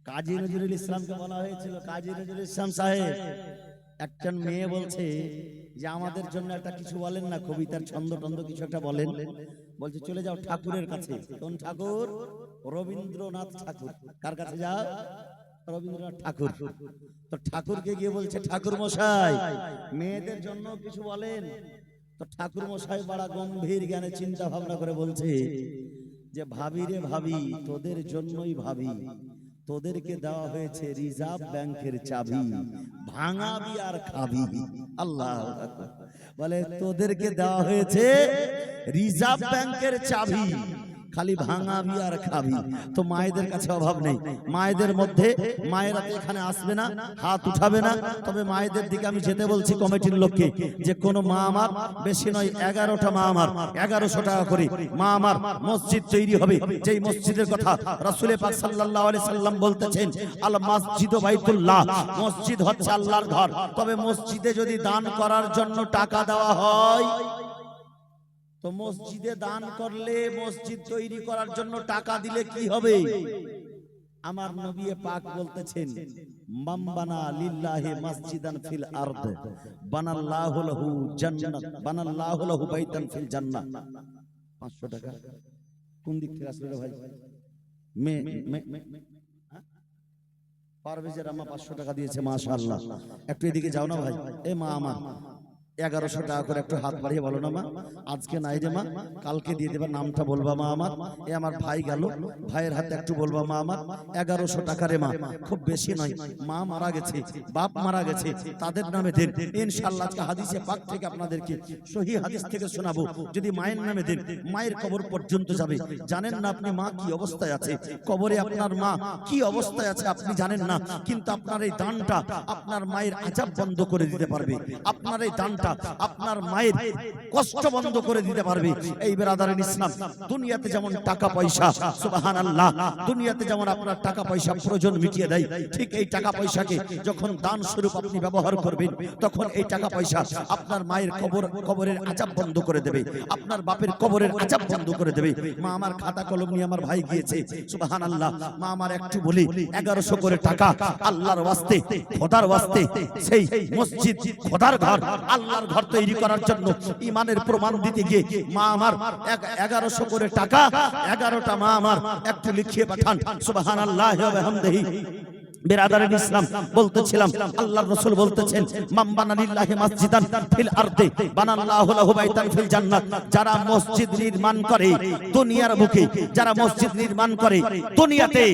Speaker 1: কাজী নজরুল ইসলামকে বলা হয়েছিল, কাজী নজরুল ইসলাম সাহেব, একজন মেয়ে বলছে যে আমাদের জন্য একটা কিছু বলেন না, কবিতার ছন্দ টন্দ কিছু একটা বলেন। বলছে চলে যাও ঠাকুরের কাছে। কোন ঠাকুর? রবীন্দ্রনাথ ঠাকুর। কার কাছে যাও? রবীন্দ্রনাথ ঠাকুর। তো ঠাকুরকে গিয়ে বলছে, ঠাকুর মশাই মেয়েদের জন্য কিছু বলেন। তো ঠাকুর মশাই বড় গম্ভীর জ্ঞানে চিন্তা ভাবনা করে বলছে যে ভাবি রে ভাবি, তোদের জন্যই ভাবি, তোদেরকে দেওয়া হয়েছে রিজার্ভ ব্যাংকের চাবি, ভাঙাবি আর খাবি। আল্লাহ বলে তোদেরকে দেওয়া হয়েছে রিজার্ভ ব্যাংকের চাবি, খালি ভাঙাবি আর খাবি। তো মায়েদের কাছে অভাব নেই। মায়েদের মধ্যে মায়েরা তো এখানে আসবে না, হাত উঠাবে না। তবে মায়েদের দিকে আমি যেতে বলছি কমিটির লোককে, যে কোন মা আমার, বেশি নয় 11টা মা আমার 1100 টাকা করে মা আমার মসজিদ তৈরি হবে। যেই মসজিদের কথা রাসূল পাক সাল্লাল্লাহু আলাইহি সাল্লাম বলতেছেন, আল মাসজিদু বাইতুল্লাহ, মসজিদ হচ্ছে আল্লাহর ঘর। তবে মসজিদে যদি দান করার জন্য টাকা দেওয়া হয়, তো মসজিদে দান করলে, মসজিদ তৈরি করার জন্য টাকা দিলে কি হবে? আমার নবী পাক বলতেছেন, মান বানা লিল্লাহি মাসজিদান ফিল আরদ বানাল্লাহু লাহু জান্নাত, বানাল্লাহু লাহু বাইতান ফিল জান্নাহ। 500 টাকা কোন দিক থেকে আসলো রে ভাই? পারভেজের আম্মা 500 টাকা দিয়েছে, মাশাআল্লাহ। একটু এদিকে যাও না ভাই। এ মা আমার 1100 টাকা করে একটু হাত বাড়িয়ে বলো না মা, আজকে নাই রে মা, কালকে দিয়ে দেবা, নামটা বলবা মা আমার। এ আমার ভাই গেল, ভাইয়ের হাতে একটু বলবা মা আমার। 1100 টাকা রে মা, খুব বেশি নয়। মা মারা গেছে, বাপ মারা গেছে, তাদের নামে দেন ইনশাআল্লাহ। আজকে হাদিসে পাক থেকে আপনাদেরকে সহিহ হাদিস থেকে শোনাবো। যদি মায়ের নামে দেন, মায়ের কবর পর্যন্ত যাবে। জানেন না আপনি মা কি অবস্থায় আছে, কবরে আপনার মা কি অবস্থায় আছে আপনি জানেন না, কিন্তু আপনার এই দানটা আপনার মায়ের আযাব বন্ধ করে দিতে পারবে। আপনার এই দানটা আপনার মায়ের কষ্ট বন্ধ করে দিতে পারবে। এই বেরাদারের ইসলাম, দুনিয়াতে যেমন টাকা পয়সা, সুবহানাল্লাহ, দুনিয়াতে যেমন আপনার টাকা পয়সা প্রয়োজন মিটিয়ে দেয়, ঠিক এই টাকা পয়সাকে যখন দান স্বরূপ আপনি ব্যবহার করবেন, তখন এই টাকা পয়সা আপনার মায়ের কবরের আযাব বন্ধ করে দেবে, আপনার বাপের কবরের আযাব বন্ধ করে দেবে। মা আমার খাতা কলম নিয়ে আমার ভাই গিয়েছে, সুবহানাল্লাহ। মা আমার একটু বলি, 1100 করে টাকা আল্লাহর ওয়াস্তে, খোদার ওয়াস্তে, সেই মসজিদ খোদার ঘর, আল্লাহর ঘর তৈরি করার জন্য ঈমানের প্রমাণ দিতে গিয়ে মা আমার 1100 করে টাকা 11টা মা আমার একটু লিখিয়ে পাঠান। সুবহানাল্লাহি ওয়া বিহামদিহি। বেরাদারের ইসলাম, বলতেছিলাম আল্লাহর রাসূল বলতেছেন, মান বানা লিল্লাহি মাসজিদান ফিল আরদি বানাল্লাহু লাহু বাইতান ফিল জান্নাত। যারা মসজিদ নির্মাণ করে দুনিয়ার বুকে, যারা মসজিদ নির্মাণ করে দুনিয়াতে,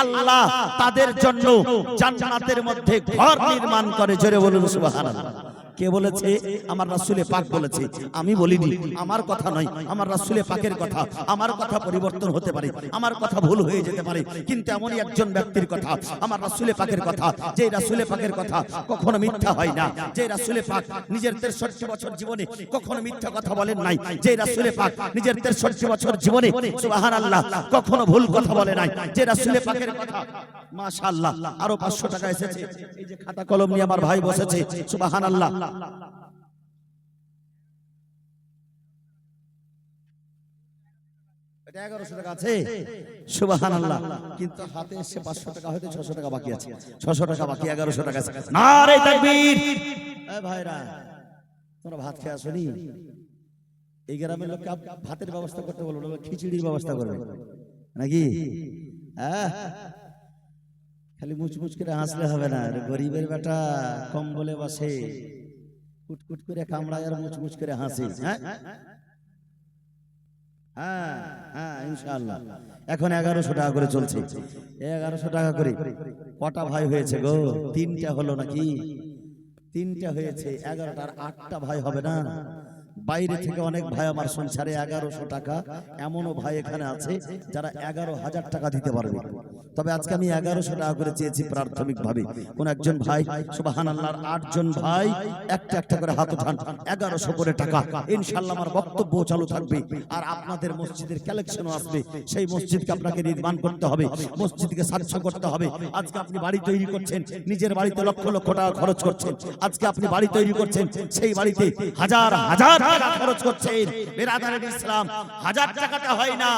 Speaker 1: আল্লাহ তাদের জন্য জান্নাতের মধ্যে ঘর নির্মাণ করে। জোরে বলুন সুবহানাল্লাহ। কে বলেছে? আমার রাসূলে পাক বলেছে, আমি বলিনি, আমার কথা নয়, আমার রাসূলে পাকের কথা। আমার কথা পরিবর্তন হতে পারে, আমার কথা ভুল হয়ে যেতে পারে, কিন্তু এমনই একজন ব্যক্তির কথা, আমার রাসূলে পাকের কথা, যে রাসূলে পাকের কথা কখনো মিথ্যা হয় না, যে রাসূলে পাক নিজের 63 বছর জীবনে কখনো মিথ্যা কথা বলেন নাই, যে রাসূলে পাক নিজের 63 বছর জীবনে সুবহানাল্লাহ কখনো ভুল কথা বলে নাই, যে রাসূলে পাকের কথা। মাশাআল্লাহ, আরো 500 টাকা এসেছে। এই যে খাতা কলম নিয়ে আমার ভাই বসেছে, সুবহানাল্লাহ। এটা 1100 টাকা আছে, সুবহানাল্লাহ। কিন্তু হাতে এসে 500 টাকা, হয়তো 600 টাকা বাকি আছে, 600 টাকা বাকি, 1100 টাকা আছে। নারে তাকবীর! এ ভাইরা, তোমরা ভাত খেয়ে আসোনি? এই গ্রামের লোককে ভাতের ব্যবস্থা করতে বলবো, খিচুড়ির ব্যবস্থা করবে নাকি? হ্যাঁ, খালি মুচমুচ করে হাসলে হবে না, গরিবের বেটা কম্বলে বসে কুটকুট করে কামড়ায় আর মুচমুচ করে হাসে। হ্যাঁ হ্যাঁ হ্যাঁ, ইনশাআল্লাহ। এখন 1100 টাকা করে চলছে, 1100 টাকা করে। কটা ভাই হয়েছে গো? 3টা হলো নাকি? 3টা হয়েছে, 11টার 8টা ভাই হবে না? বাইরে থেকে অনেক ভাই আমার সংসারে 1100 টাকা, এমনও ভাই এখানে আছে যারা 11,000 টাকা দিতে পারবে। তবে আজকে আমি 1100 টাকা করে চেয়েছি প্রাথমিক ভাবে। কোন একজন ভাই সুবহানাল্লাহর 8 জন ভাই একটা একটা করে হাত উঠান, 1100 করে টাকা। ইনশাআল্লাহ আমার বক্তব্য চালু থাকবে আর আপনাদের মসজিদের কালেকশনও আসবে। সেই মসজিদকে আপনাকে নির্মাণ করতে হবে, মসজিদকে সাহায্য করতে হবে। আজকে আপনি বাড়ি তৈরি করছেন, নিজের বাড়িতে লক্ষ লক্ষ টাকা খরচ করছেন। আজকে আপনি বাড়ি তৈরি করছেন, সেই বাড়িতে হাজার হাজার টাকা খরচ করছেন। বিরাদারান ইসলাম, 1000 টাকাতে হয় না,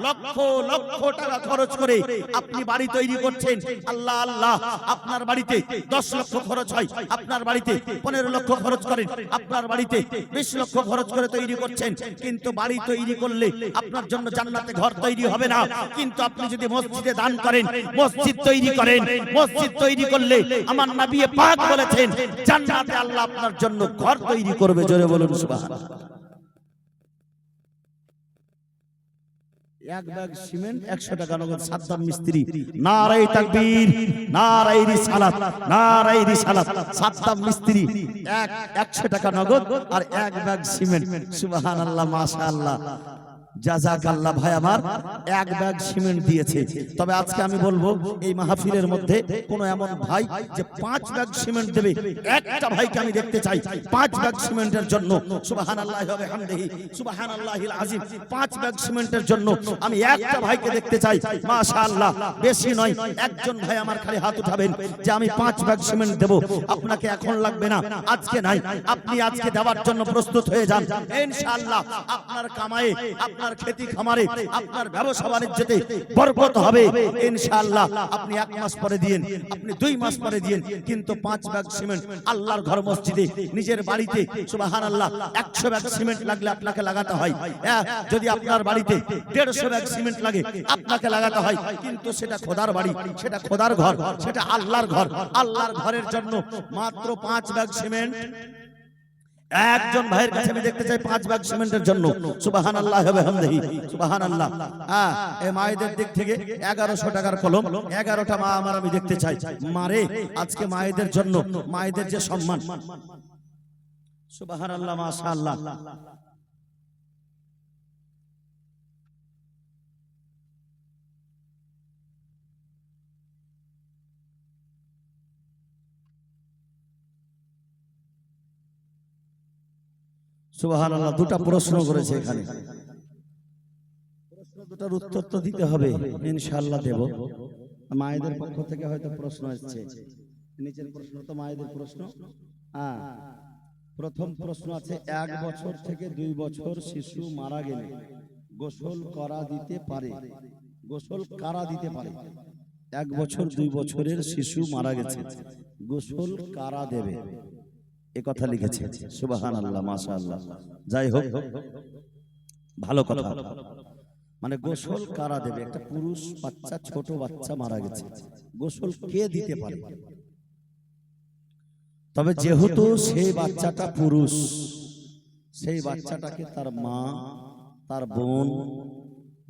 Speaker 1: লক্ষ লক্ষ টাকা খরচ করে আপনি বাড়ি তৈরি করছেন। আল্লাহ আল্লাহ, আপনার বাড়িতে 10 লক্ষ খরচ হয়, আপনার বাড়িতে 15 লক্ষ খরচ করেন, আপনার বাড়িতে 20 লক্ষ খরচ করে তৈরি করছেন। কিন্তু বাড়ি তৈরি করলে আপনার জন্য জান্নাতে ঘর তৈরি হবে না। কিন্তু আপনি যদি মসজিদে দান করেন, মসজিদ তৈরি করেন, মসজিদ তৈরি করলে আমার নবী পাক বলেছেন জান্নাতে আল্লাহ আপনার জন্য ঘর তৈরি করবে। জোরে বলুন সুবহানাল্লাহ। এক ব্যাগ সিমেন্ট 100 টাকা নগদ। সাদ্দাম মিস্ত্রি, নারায়ে তাকবীর, নারায়ে রিসালাত, নারায়ে রিসালাত। সাদ্দাম মিস্ত্রি 100 টাকা নগদ আর এক ব্যাগ সিমেন্ট। সুবহানাল্লাহ, মাশাআল্লাহ, জাযাকাল্লাহ। ভাই আমার এক ব্যাগ সিমেন্ট দিয়েছে। তবে আজকে আমি বলবো এই মাহফিলের মধ্যে কোন এমন ভাই যে 5 ব্যাগ সিমেন্ট দেবে, একটা ভাইকে আমি দেখতে চাই 5 ব্যাগ সিমেন্টের জন্য। সুবহানাল্লাহি ওয়া বিহামদিহি, সুবহানাল্লাহিল আযীম। 5 ব্যাগ সিমেন্টের জন্য আমি একটা ভাইকে দেখতে চাই। মাশাআল্লাহ, বেশি নয়, একজন ভাই আমার খালি হাত উঠাবেন যে আমি 5 ব্যাগ সিমেন্ট দেব। আপনাকে এখন লাগবে না, আজকে নাই, আপনি আজকে দেওয়ার জন্য প্রস্তুত হয়ে যান। ইনশাআল্লাহ আপনার কামায়ে, আপনার খেতি খামারে, আপনার ব্যবসা বাণিজ্যতে বরকত হবে ইনশাআল্লাহ। আপনি 1 মাস পরে দিয়েন, আপনি 2 মাস পরে দিয়েন, কিন্তু 5 ব্যাগ সিমেন্ট আল্লাহর ঘর মসজিদে, নিজের বাড়িতে সুবহানাল্লাহ 100 ব্যাগ সিমেন্ট লাগলে আপনাকে লাগাতে হয়। যদি আপনার বাড়িতে 150 ব্যাগ সিমেন্ট লাগে আপনাকে লাগাতে হয়, কিন্তু সেটা খোদার বাড়ি, সেটা খোদার ঘর, সেটা আল্লাহর ঘর। আল্লাহর ঘরের জন্য মাত্র 5 ব্যাগ সিমেন্ট একজন ভাইয়ের কাছে আমি দেখতে চাই 5 ব্যাগ সিমেন্টের জন্য। সুবহানাল্লাহি ওয়া বিহামদিহি, সুবহানাল্লাহ। এই মায়েদের দিক থেকে 1100 টাকার কলম, 11টা মা আমার আমি দেখতে চাই। মারে আজকে মায়েদের জন্য, মায়েদের যে সম্মান, সুবহানাল্লাহ, মাশাআল্লাহ। সুবহানাল্লাহ। 2টা প্রশ্ন করেছে এখানে, প্রশ্ন 2টার উত্তর তো দিতে হবে, ইনশাআল্লাহ দেব। মায়েদের পক্ষ থেকে হয়তো প্রশ্ন আসছে, নিচের প্রশ্ন তো মায়েদের প্রশ্ন। প্রথম প্রশ্ন আছে, 1 বছর থেকে 2 বছর শিশু মারা গেলে গোসল করা দিতে পারে? গোসল কারা দিতে পারে? 1 বছর 2 বছরের শিশু মারা গেছে, গোসল কারা দেবে? এ কথা লিখেছে। সুবহানাল্লাহ, মাশাআল্লাহ। যাই হোক, ভালো কথা। মানে গোসল কারা দেবে? একটা পুরুষ বাচ্চা, ছোট বাচ্চা মারা গেছে, গোসল কে দিতে পারে? তবে যেহেতু সেই বাচ্চাটা পুরুষ, সেই বাচ্চাটাকে তার মা, তার বোন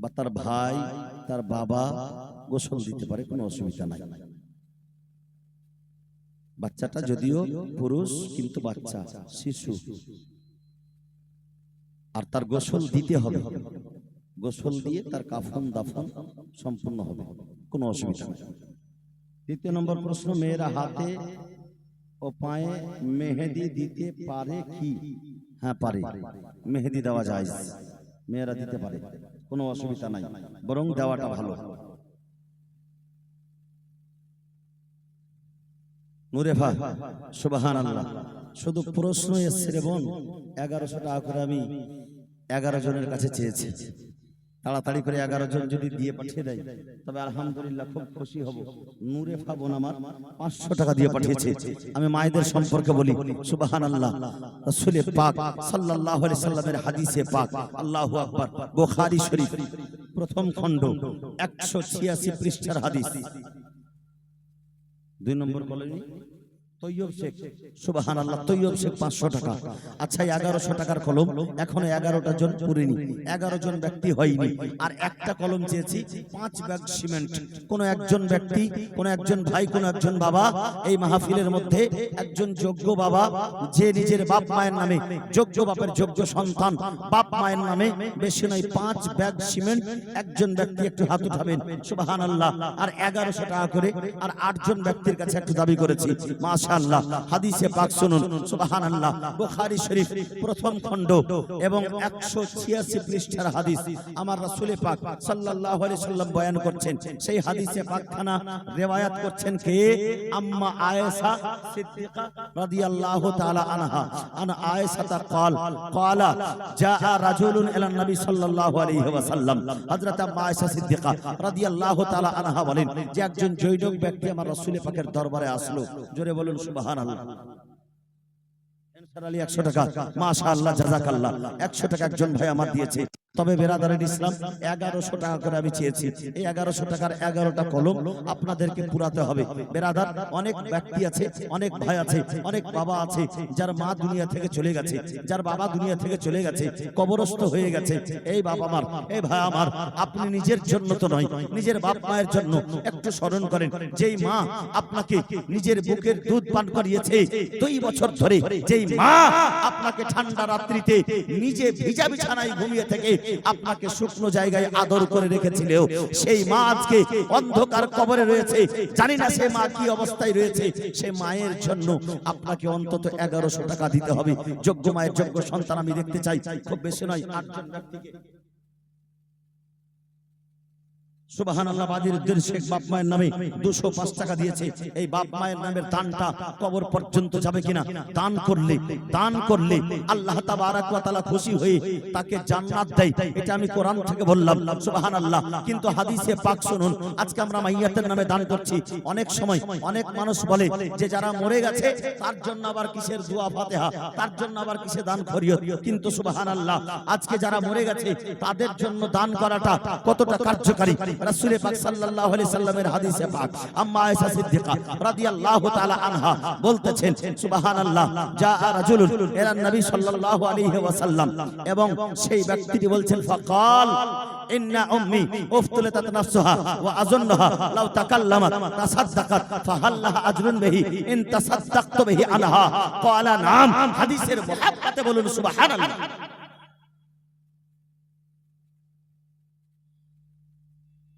Speaker 1: বা তার ভাই, তার বাবা গোসল দিতে পারে, কোনো অসুবিধা নাই। বাচ্চাটা যদিও পুরুষ কিন্তু বাচ্চা, শিশু, আর তার গোসল দিতে হবে। গোসল দিয়ে তার কাফন দাফন সম্পূর্ণ হবে, কোনো অসুবিধা নেই। দ্বিতীয় নম্বর প্রশ্ন, মেয়েরা হাতে ও পায়ে মেহেদি দিতে পারে কি? হ্যাঁ পারে, মেহেদি দেওয়া যায়, মেয়েরা দিতে পারে, কোনো অসুবিধা নাই, বরং দেওয়াটা ভালো। নূরে ভাই সুবহানাল্লাহ, শুধু প্রশ্ন এসছে রে বোন, 1100 টাকা করে আমি 11 জনের কাছে চেয়েছি। তাড়াতাড়ি করে 11 জন যদি দিয়ে পাঠিয়ে দেয় তবে আলহামদুলিল্লাহ খুব খুশি হব। নূরে ভাই বোন আমার 500 টাকা দিয়ে পাঠিয়েছে। আমি মায়েদের সম্পর্কে বলি সুবহানাল্লাহ, রাসূল পাক সাল্লাল্লাহু আলাইহি সাল্লামের হাদিসে পাক, আল্লাহু আকবার, বুখারী শরীফ প্রথম খণ্ড 186 পৃষ্ঠার হাদিস। 2 নম্বর বলেনি তৈয়ব শেখ, সুবহানাল্লাহ, তৈয়ব শেখ 500 টাকা। আচ্ছা 1100 টাকার কলম এখনো 11টা জন পুরেনি, 11 জন ব্যক্তি হয়নি, আর একটা কলম চেয়েছি 5 ব্যাগ সিমেন্ট। কোন একজন ব্যক্তি, কোন একজন ভাই, কোন একজন বাবা এই মাহফিলের মধ্যে একজন যোগ্য বাবা, যে নিজের বাপ মায়ের নামে, যোগ্য বাপের যোগ্য সন্তান, বাপ মায়ের নামে বেশি নয় 5 ব্যাগ সিমেন্ট, একজন ব্যক্তি একটু হাত উঠাবেন সুবহানাল্লাহ। আর 1100 টাকা করে আর 8 জন ব্যক্তির কাছে একটু দাবি করেছি, মাশাআল্লাহ। হাদিসে পাক শুনুন সুবহানাল্লাহ, বুখারী শরীফ প্রথম খণ্ড এবং 186 পৃষ্ঠার হাদিস। আমার রাসূল পাক সাল্লাল্লাহু আলাইহি সাল্লাম বয়ান করছেন, সেই হাদিসে পাকখানা riwayat করছেন কে? আম্মা আয়েশা সিদ্দিকা রাদিয়াল্লাহু তাআলা আনহা। আনা আয়েশা ক্বালা জাআ রাজুলুন ইলা নবী সাল্লাল্লাহু আলাইহি ওয়াসাল্লাম। হযরত আম্মা আয়েশা সিদ্দিকা রাদিয়াল্লাহু তাআলা আনহা বলেন যে একজন জৈনক ব্যক্তি আমার রাসূল পাকের দরবারে আসলো। জোরে বলুন সুবহানাল্লাহ। 100 টাকা, মাশাআল্লাহ, জাযাকাল্লাহ। 100 টাকা একজন ভাই আমার দিয়েছে। তবে বেরাদারের ইসলাম 1100 টাকা করে আমি চেয়েছি। এই 1100 টাকার 11টা কলম আপনাদেরকে পুরাতে হবে। বেরাদার, অনেক ব্যক্তি আছে, অনেক ভাই আছে, অনেক বাবা আছে যার মা দুনিয়া থেকে চলে গেছে, যার বাবা দুনিয়া থেকে চলে গেছে, কবরস্থ হয়ে গেছে। এই বাবা আমার, এই ভাই আমার, আপনি নিজের জন্য তো নয়, নিজের বাপ মায়ের জন্য একটু স্মরণ করেন। যেই মা আপনাকে নিজের বুকের দুধ পান করিয়েছে 2 বছর ধরে, যেই মা আপনাকে ঠান্ডা রাত্রিতে নিজে ভিজা বিছানায় ঘুমিয়ে থেকে আপনাকে শুকনো জায়গায় আদর করে রেখেছিল, সেই মা আজকে অন্ধকার কবরে রয়েছে। জানি না সেই মা কি অবস্থায় রয়েছে। সেই মায়ের জন্য আপনাকে অন্তত 1100 টাকা দিতে হবে। যোগ্য মায়ের যোগ্য সন্তান আমি দেখতে চাই, খুব বেশি নয়, 8 জন ব্যক্তিকে সুবহানাল্লাহ। বাদিরউদ্দিন শেখ বাপ মায়ের নামে 205 টাকা দিয়েছে। এই বাপ মায়ের নামের দানটা কবর পর্যন্ত যাবে কিনা? দান করলে আল্লাহ তাবারক ওয়া তাআলা খুশি হয়ে তাকে জান্নাত দেয়। এটা আমি কোরআন থেকে বললাম সুবহানাল্লাহ। কিন্তু হাদিসে পাক শুনুন, আজকে আমরা মাইয়াতের নামে দান করছি। অনেক সময় অনেক মানুষ বলে যে যারা মরে গেছে তার জন্য আবার কিসের দোয়া ফাতিহা, তার জন্য আবার কিসের দান খরিয়ত। কিন্তু সুবহানাল্লাহ, আজকে যারা মরে গেছে তাদের জন্য দান করাটা কতটা কার্যকারী। রাসূল পাক সাল্লাল্লাহু আলাইহি সাল্লামের হাদিসে পাক আম্মা আয়েশা সিদ্দিকা রাদিয়াল্লাহু তাআলা আনহা বলতেছেন সুবহানাল্লাহ, জাআ রাজুলুন ইলা নবী সাল্লাল্লাহু আলাইহি ওয়াসাল্লাম, এবং সেই ব্যক্তিটি বলছেন ফাকাল ইন্না উম্মি উফতুলাত নাফসুহা ওয়া আযুন্নাহা লাউ তাকাল্লামাত তাসাদ্দাকাত ফাহাল্লাহা আজরুন বিহি ইন তাসাদ্দাকতু বিহি আনহা। ক্বালা নাম। হাদিসের মুহাব্বতে বলুন সুবহানাল্লাহ।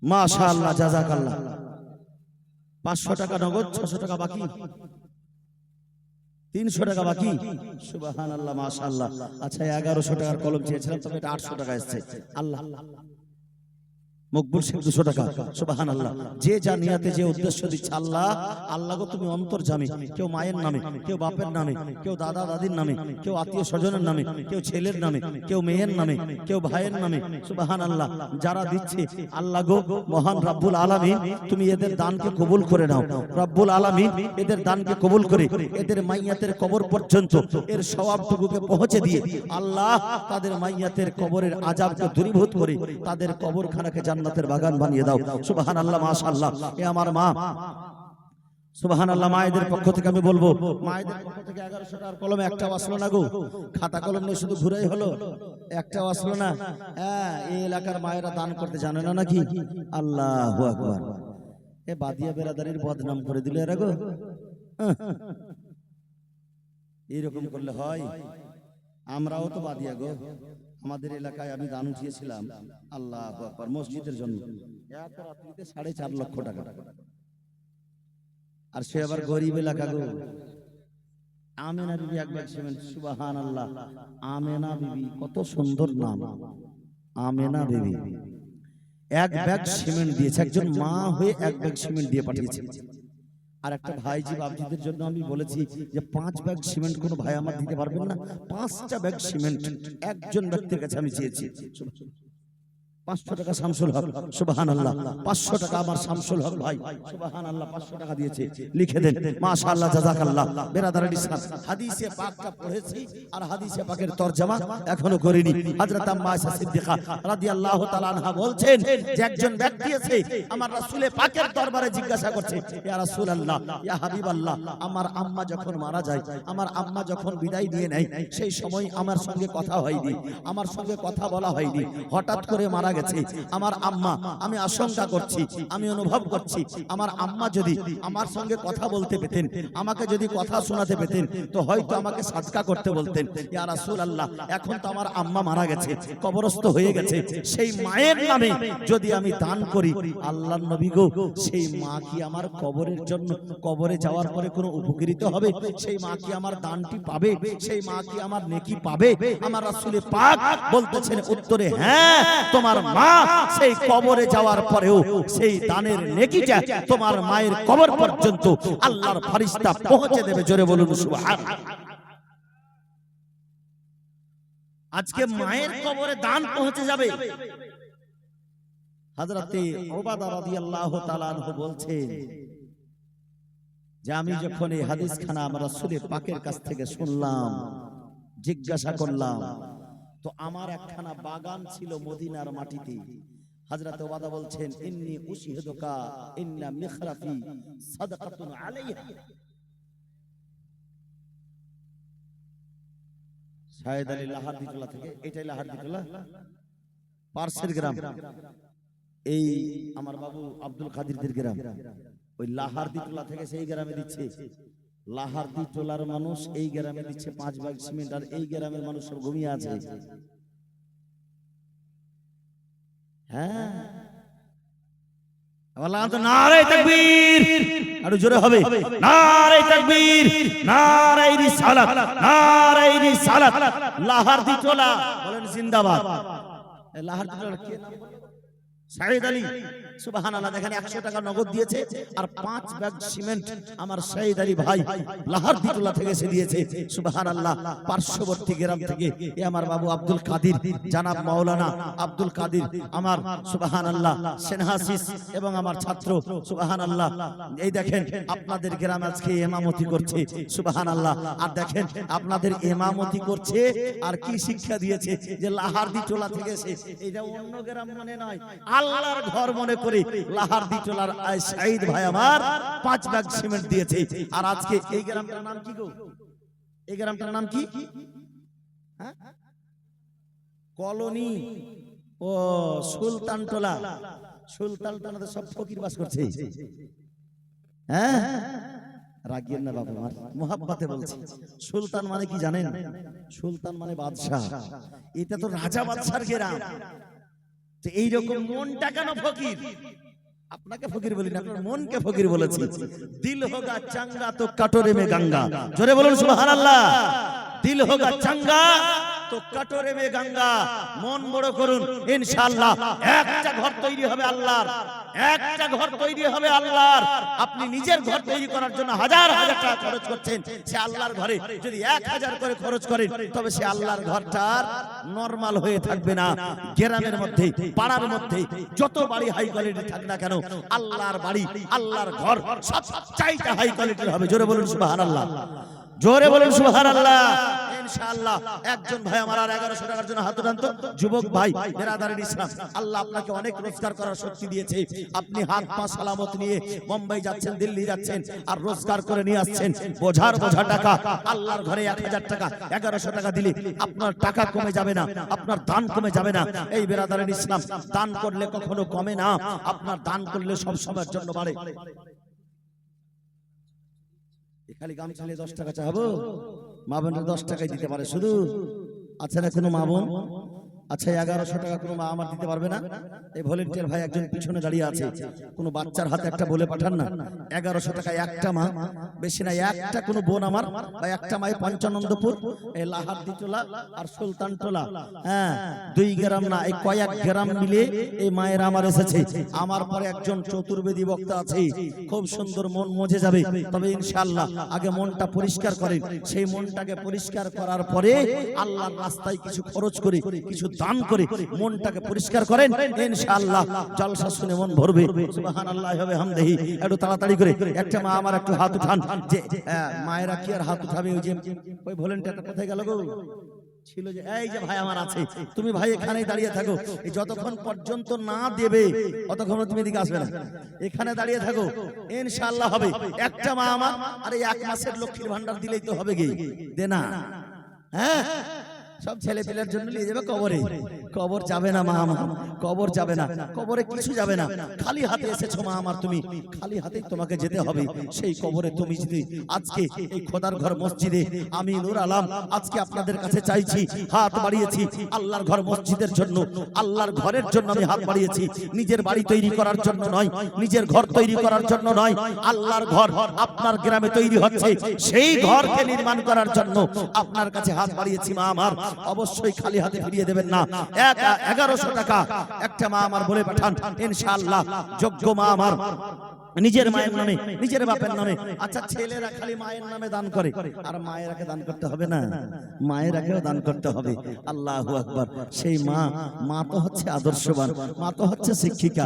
Speaker 1: মাশাআল্লাহ, জাযাকাল্লাহ। 500 টাকা নগদ, 600 টাকা বাকি, 300 টাকা বাকি। সুবহানাল্লাহ, মাশাআল্লাহ। আচ্ছা 1100 টাকার কলম চেয়েছিলাম, তবে এটা 800 টাকা এসেছে। আল্লাহ মকবুল শেখ 200 টাকা। সুবহানাল্লাহ। যে যা নিয়াতে যে উদ্দেশ্য দিচ্ছে, আল্লাহ আল্লাহ গো তুমি অন্তর্যামী। কেউ মায়ের নামে, কেউ বাপের নামে, কেউ দাদা দাদির নামে, কেউ আত্মীয় স্বজনের নামে, কেউ ছেলের নামে, কেউ মেয়ের নামে, কেউ ভাইয়ের নামে। সুবহানাল্লাহ। যারা দিচ্ছে আল্লাহ গো মহান রব্বুল আলামিন তুমি এদের দানকে কবুল করে নাও। রব্বুল আলামিন এদের দানকে কবুল করে এদের মাইয়াতের কবর পর্যন্ত এর সওয়াবটুকুকে পৌঁছে দিয়ে আল্লাহ তাদের মাইয়াতের কবরের আযাবকে দূরীভূত করে তাদের কবরখানাকে জান্নাতের বাগান বানিয়ে দাও। সুবহানাল্লাহ, মাশাআল্লাহ। এ আমার মা, সুবহানাল্লাহ। মায়েদের পক্ষ থেকে আমি বলবো, মায়েদের পক্ষ থেকে 1100 টাকার কলমে একটাও আসলো না গো। খাতা কলম নিয়ে শুধু ঘুরেই হলো, একটাও আসলো না। হ্যাঁ, এই এলাকার মায়েরা দান করতে জানে না নাকি? আল্লাহু আকবার। এ বাদিয়া বেরাদারির বদনাম করে দিল এরা গো। এইরকম করলে হয়? আমরাও তো বাদিয়া গো। আমাদের এলাকায় আমি দান উঠিয়েছিলাম আল্লাহু আকবার মসজিদের জন্য, এক রাত্রিতে 4.5 লক্ষ টাকা। আর সে আবার গরিব এলাকা গো। আমেনা বিবি এক ব্যাগ সিমেন্ট, সুবহানাল্লাহ। আমেনা বিবি কত সুন্দর নাম, আমেনা বিবি। এক ব্যাগ সিমেন্ট দিয়েছে, একজন মা হয়ে এক ব্যাগ সিমেন্ট দিয়ে পাঠিয়েছে। আর একটা ভাইজি বাবজিদের জন্য আমি বলেছি যে 5 ব্যাগ সিমেন্ট কোনো ভাই আমার দিতে পারবেন না? 5টা ব্যাগ সিমেন্ট একজন ব্যক্তির কাছে আমি চেয়েছি। 500 টাকা শামসুল হক, সুবহানাল্লাহ। 500 টাকা আমার শামসুল হক ভাই, সুবহানাল্লাহ, 500 টাকা দিয়েছে। লিখে দেন, মাশাআল্লাহ, জাযাকাল্লাহ। বেরাদারের ইসলাম হাদিসে পাকটা পড়েছি আর হাদিসে পাকের তরজমা এখনো করিনি। হযরত আম্মা আয়েশা সিদ্দিকা রাদিয়াল্লাহু তাআলা আনহা বলছেন যে একজন ব্যক্তি আছে আমার রাসূলে পাকের দরবারে জিজ্ঞাসা করছে, ইয়া রাসূলুল্লাহ, ইয়া হাবিবাল্লাহ, আমার আম্মা যখন মারা যায়, আমার আম্মা যখন বিদায় দিয়ে নেয়, সেই সময় আমার সঙ্গে কথা হয়নি, আমার সঙ্গে কথা বলা হয়নি। হঠাৎ করে মারা গেছে আমার আম্মা। আমি আশঙ্কা করছি, আমি অনুভব করছি আমার আম্মা যদি আমার সঙ্গে কথা বলতে পেতেন, আমাকে যদি কথা শোনাতে পেতেন, তো হয়তো আমাকে সাদকা করতে বলতেন। ইয়া রাসূলুল্লাহ, এখন তো আমার আম্মা মারা গেছে, কবরস্থ হয়ে গেছে, সেই মায়ের নামে যদি আমি দান করি, আল্লাহর নবী গো, সেই মা কি আমার কবরের জন্য, কবরে যাওয়ার পরে কোনো উপকৃত হবে? সেই মা কি আমার দানটি পাবে? সেই মা কি আমার নেকি পাবে? আমার রাসূলে পাক বলতেছেন উত্তরে, হ্যাঁ, তোমার মা সেই কবরে যাওয়ার পরেও সেই দানের নেকিটা তোমার মায়ের কবর পর্যন্ত আল্লাহর ফেরেশতা পৌঁছে দেবে। জোরে বলুন সুবহানাল্লাহ। আজকে মায়ের কবরে দান পৌঁছে যাবে। হযরতে উবাদা রাদিয়াল্লাহু তাআলা আনহু বলছেন যে আমি যখন এই হাদিসখানা আমার রাসূলে পাকের কাছ থেকে শুনলাম, জিজ্ঞাসা করলাম, তো আমার একখানা বাগান ছিল মদিনার মাটিতে। হযরত ওবাদা বলছেন, ইন্নী উশহিদুকা ইন্না মিখরাফি সাদাকাতুন আলাইহা। শাহেদ আলী লাহারদিটোলা থেকে, এটাই লাহারদিটোলা, পার্সের গ্রাম, এই আমার বাবু আব্দুল কাদিরদের গ্রাম, ওই লাহারদিটোলা থেকে সেই গ্রামে দিচ্ছে। লাহারদিটোলার মানুষ এই গ্রামে দিচ্ছে 5 ব্যাগ সিমেন্ট, আর এই গ্রামের মানুষ সব ঘুমিয়ে আছে। হ্যাঁ, নারে তাকবীর, আরো জোরে হবে, নারে তাকবীর, নারে রিসালাত, নারে রিসালাত। লাহারদিটোলা বলেন জিন্দাবাদ। লাহারদিটোলার কি নাম? শাহেদ আলী, সুবহানাল্লাহ। দেখেন 100 টাকা নগদ দিয়েছে আর 5 ব্যাগ সিমেন্ট আমার শাহেদ আলী ভাই লাহারদিটোলা থেকে এসে দিয়েছে, সুবহানাল্লাহ। পার্শ্ববর্তী গ্রাম থেকে এ আমার বাবু আব্দুল কাদির, জানাব মাওলানা আব্দুল কাদির আমার, সুবহানাল্লাহ, সেনহাসিস এবং আমার ছাত্র, সুবহানাল্লাহ। এই দেখেন আপনাদের গ্রাম আজকে ইমামতি করছে, সুবহানাল্লাহ। আর দেখেন আপনাদের ইমামতি করছে আর কি শিক্ষা দিয়েছে যে লাহারদিটোলা থেকে এসে, এটা অন্য গ্রাম মনে নয়, আল্লাহর ঘর মনে করে লাহারদিটোলার শাহিদ ভাই আমার 5 ব্যাগ সিমেন্ট দিয়েছে। আর আজকে এই গ্রামটার নাম কি গো? এই গ্রামটার নাম কি? হ্যাঁ, কলোনি, ও সুলতানটোলা। সুলতানটোলাতে সব ফকির বাস করছে। হ্যাঁ, রাগিয়েন না বাবা, আমার মোহাব্বতে বলছি। সুলতান মানে কি জানেন? সুলতান মানে বাদশাহ। এটা তো রাজা বাদশার গ্রাম। এইরকম মনটা কেন ফকির? আপনাকে ফকির বলি না, আপনার মনকে ফকির বলেছি। দিল হোগা চাঙ্গা তো কাটোরে মে গঙ্গা। জোরে বলুন সুবহানাল্লাহ। দিল হোগা চাঙ্গা তো কাটোরে মে গঙ্গা। মন বড় করুন, ইনশাআল্লাহ একটা ঘর তৈরি হবে আল্লাহর, একটা ঘর তৈরি হবে আল্লাহর। আপনি নিজের ঘর তৈরি করার জন্য হাজার হাজার টাকা খরচ করছেন, সে আল্লাহর ঘরে যদি 1000 করে খরচ করেন, তবে সে আল্লাহর ঘরটা নরমাল হয়ে থাকবে না। গ্রামের মধ্যে, পাড়ার মধ্যে যত বাড়ি হাই কোয়ালিটি থাক না কেন, আল্লাহর বাড়ি, আল্লাহর ঘর সবচাইতে হাই কোয়ালিটির হবে। জোরে বলুন সুবহানাল্লাহ, জোরে বলুন সুবহানাল্লাহ। ইনশাআল্লাহ একজন ভাই আমার আর 1100 টাকার জন্য হাত উঠান তো। যুবক ভাই, বেরাদারের ইসলাম, আল্লাহ আপনাকে অনেক রোজগার করার শক্তি দিয়েছে। আপনি হাত পা সালামত নিয়ে মুম্বাই যাচ্ছেন, দিল্লি যাচ্ছেন, আর রোজগার করে নিয়ে আসছেন বোঝার বোঝা টাকা। আল্লাহর ঘরে 1000 টাকা, 1100 টাকা দিলে আপনার টাকা কমে যাবে না, আপনার দান কমে যাবে না। এই বেরাদারের ইসলাম, দান করলে কখনো কমে না, আপনার দান করলে সব সময়ের জন্য বাড়ে। খালি গামছা নিয়ে 10 টাকা চাবো? মা বোনরা 10 টাকাই দিতে পারে শুধু? আচ্ছা না কোনো মা বোন? আচ্ছা 1100 টাকা কোনো মা আমার দিতে পারবে না? এই ভলেন্টিয়ার ভাই একজন পিছনে দাঁড়িয়ে আছে, কোনো বাচ্চার হাতে একটা বলে পাঠান না। 1100 টাকা একটা মা, বেশি না, একটা কোনো বোন আমার বা একটা মাই পঞ্চানন্দপুর, এই লাহারদিটোলা আর সুলতানটোলা, হ্যাঁ 2 গ্রাম না, এই কয়েক গ্রাম মিলে এই মায়ের আমার এসেছে। আমার পরে একজন চতুর্বেদী বক্তা আছে, খুব সুন্দর মন মজে যাবে। তবে ইনশাআল্লাহ আগে মনটা পরিষ্কার করেন, সেই মনটাকে পরিষ্কার করার পরে আল্লাহর রাস্তায় কিছু খরচ করে, কিছু দান করে মনটাকে পরিষ্কার করেন, ইনশাআল্লাহ জলসা শুনে মন ভরবে। সুবহানাল্লাহ হবে হামদিহি। একটু তাড়াতাড়ি করে একটা মা আমার একটু হাত উঠান। যে মায়েরা কি আর হাত উঠাবে? ওই যে ওই ভলেন্টিয়ারটা কোথায় গেল গো? ছিল যে, এই যে ভাই আমার আছে, তুমি ভাই এখানেই দাঁড়িয়ে থাকো, এই যতক্ষণ পর্যন্ত না দেবে ততক্ষণ তুমি এদিকে আসবে না, এখানে দাঁড়িয়ে থাকো, ইনশাআল্লাহ হবে। একটা মা আমার, আরে 1 মাসের লক্ষ্মীর ভান্ডার দিলেই তো হবে গে, দে না? হ্যাঁ, সব ছেলে পেলের জন্য নিয়ে যাবে কবরে। কবর যাবে না মা আমার, কবর যাবে না, কবরে কিছু যাবে না। খালি হাতে এসেছো মা আমার, তুমি খালি হাতেই তোমাকে যেতে হবে সেই কবরে। তুমি যদি আজকে এই খোদার ঘর মসজিদে, আমি নূর আলম আজকে আপনাদের কাছে চাইছি, হাত বাড়িয়েছি আল্লাহর ঘর মসজিদের জন্য, আল্লাহর ঘরের জন্য আমি হাত বাড়িয়েছি। নিজের বাড়ি তৈরি করার জন্য নয়, নিজের ঘর তৈরি করার জন্য নয়, আল্লাহর ঘর আপনার গ্রামে তৈরি হচ্ছে, সেই ঘরকে নির্মাণ করার জন্য আপনার কাছে হাত বাড়িয়েছি মা আমার। অবশ্যই খালি হাতে ফিরিয়ে দেবেন না। 1100 টাকা একটা মা আমার বলে পাঠান, ইনশাআল্লাহ যোগ্য মা আমার নিজের মায়ের নামে, নিজের বাপের নামে। আচ্ছা ছেলেরা খালি মায়ের নামে দান করে, আর মায়েরাকে দান করতে হবে না? মায়েরাকেও দান করতে হবে। আল্লাহু আকবার। সেই মা তো হচ্ছে আদর্শবান, মা তো হচ্ছে শিক্ষিকা,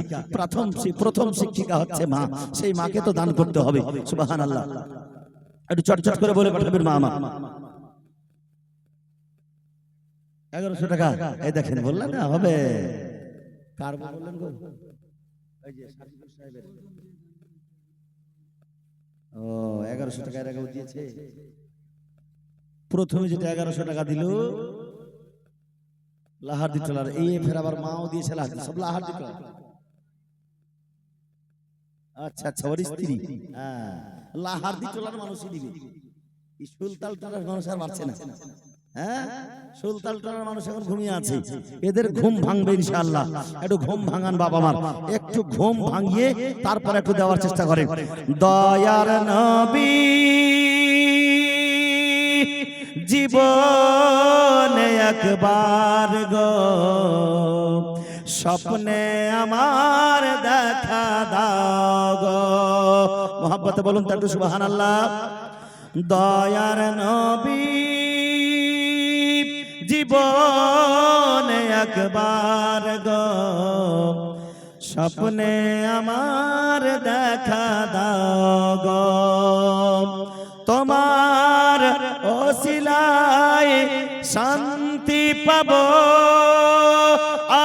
Speaker 1: প্রথম শিক্ষিকা হচ্ছে মা, সেই মাকে তো দান করতে হবে। সুবহানাল্লাহ। একটু চটচট করে বলে পাঠাবেন মা আমার। 1100 টাকা, এই দেখেন বললেন না হবে। কার বললেন গো? এই যে সাজিদুল সাহেবের। ও 1100 টাকা এর আগে দিয়েছে। প্রথমে যেটা 1100 টাকা দিল লাহারদিটোলার, এই ফের আবার মাও দিয়েছে লাহারদি, সব লাহারদিটোলা। আচ্ছা আচ্ছা, ওর স্ত্রী। হ্যাঁ, লাহারদিটোলার মানুষই দিবে, সুলতানটোলার মানুষ আর পারছে না। হ্যাঁ, সুলতানটোলার মানুষ এখন ঘুমিয়ে আছে, এদের ঘুম ভাঙবে ইনশাআল্লাহ। একটু ঘুম ভাঙান বাবা আমার, একটু ঘুম ভাঙিয়ে তারপর একটু দেওয়ার চেষ্টা করে। দয়ার নবী জীবনে একবার গো, স্বপ্নে আমার দেখা দাও গো। মোহাব্বতে বলুন তো একটু সুবহানাল্লাহ। দয়ার নবী জীবনে একবার গো, স্বপ্নে আমার দেখা দাও গো। তোমার ওসিলায় শান্তি পাবো,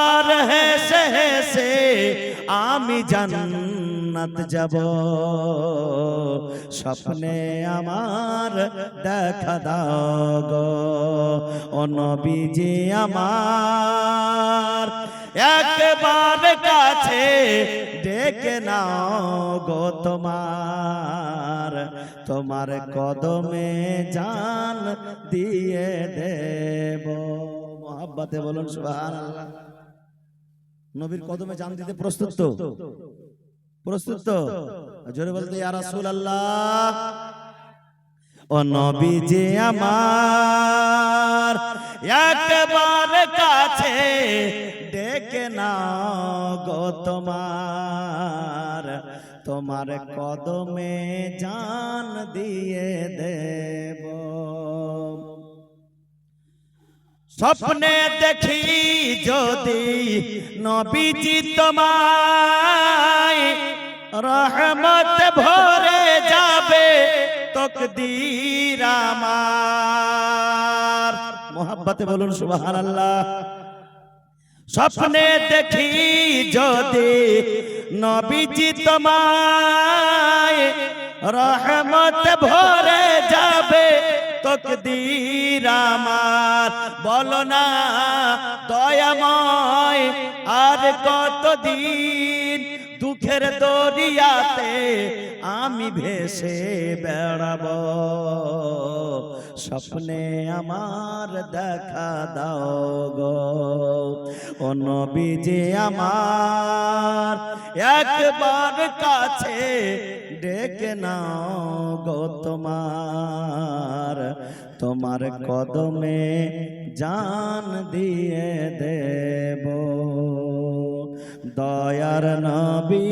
Speaker 1: আর হেসে হেসে আমি জান্নাত যাব। স্বপ্নে আমার দেখা দাও গো, ও নবীজি আমার একবার কাছে ডেকে নাও গো, তোমার কদমে জান দিয়ে দেব। মোহাব্বতে বলুন সুবহানাল্লাহ। নবীর কদমে জান দিতে প্রস্তুত তো? প্রস্তুত তো? জোরে বলতে ইয়া রাসূলুল্লাহ। ও নবীজি আমার একবার কাছে ডেকে নাও গো, তোমার কদমে জান দিয়ে দেব। স্বপ্নে দেখি যদি নবীজি তোমায়, রহমত ভরে যাবে তকদীর আমার। মোহাব্বতে বলুন সুবহানাল্লাহ। স্বপ্নে দেখি যদি নবীজি তোমায়, রহমত ভরে যাবে তকদীর আমার। বলো না দয়াময় আর কতদিন দুঃখ দুঃখের দরিয়াতে আমি ভেসে বেড়াবো, স্বপ্নে আমার দেখা দাও গো। ও নবীজি আমার একবার কাছে ডেকে নাও গো, তোমার তোমার কদমে জান দিয়ে দেব। দয়ার নবী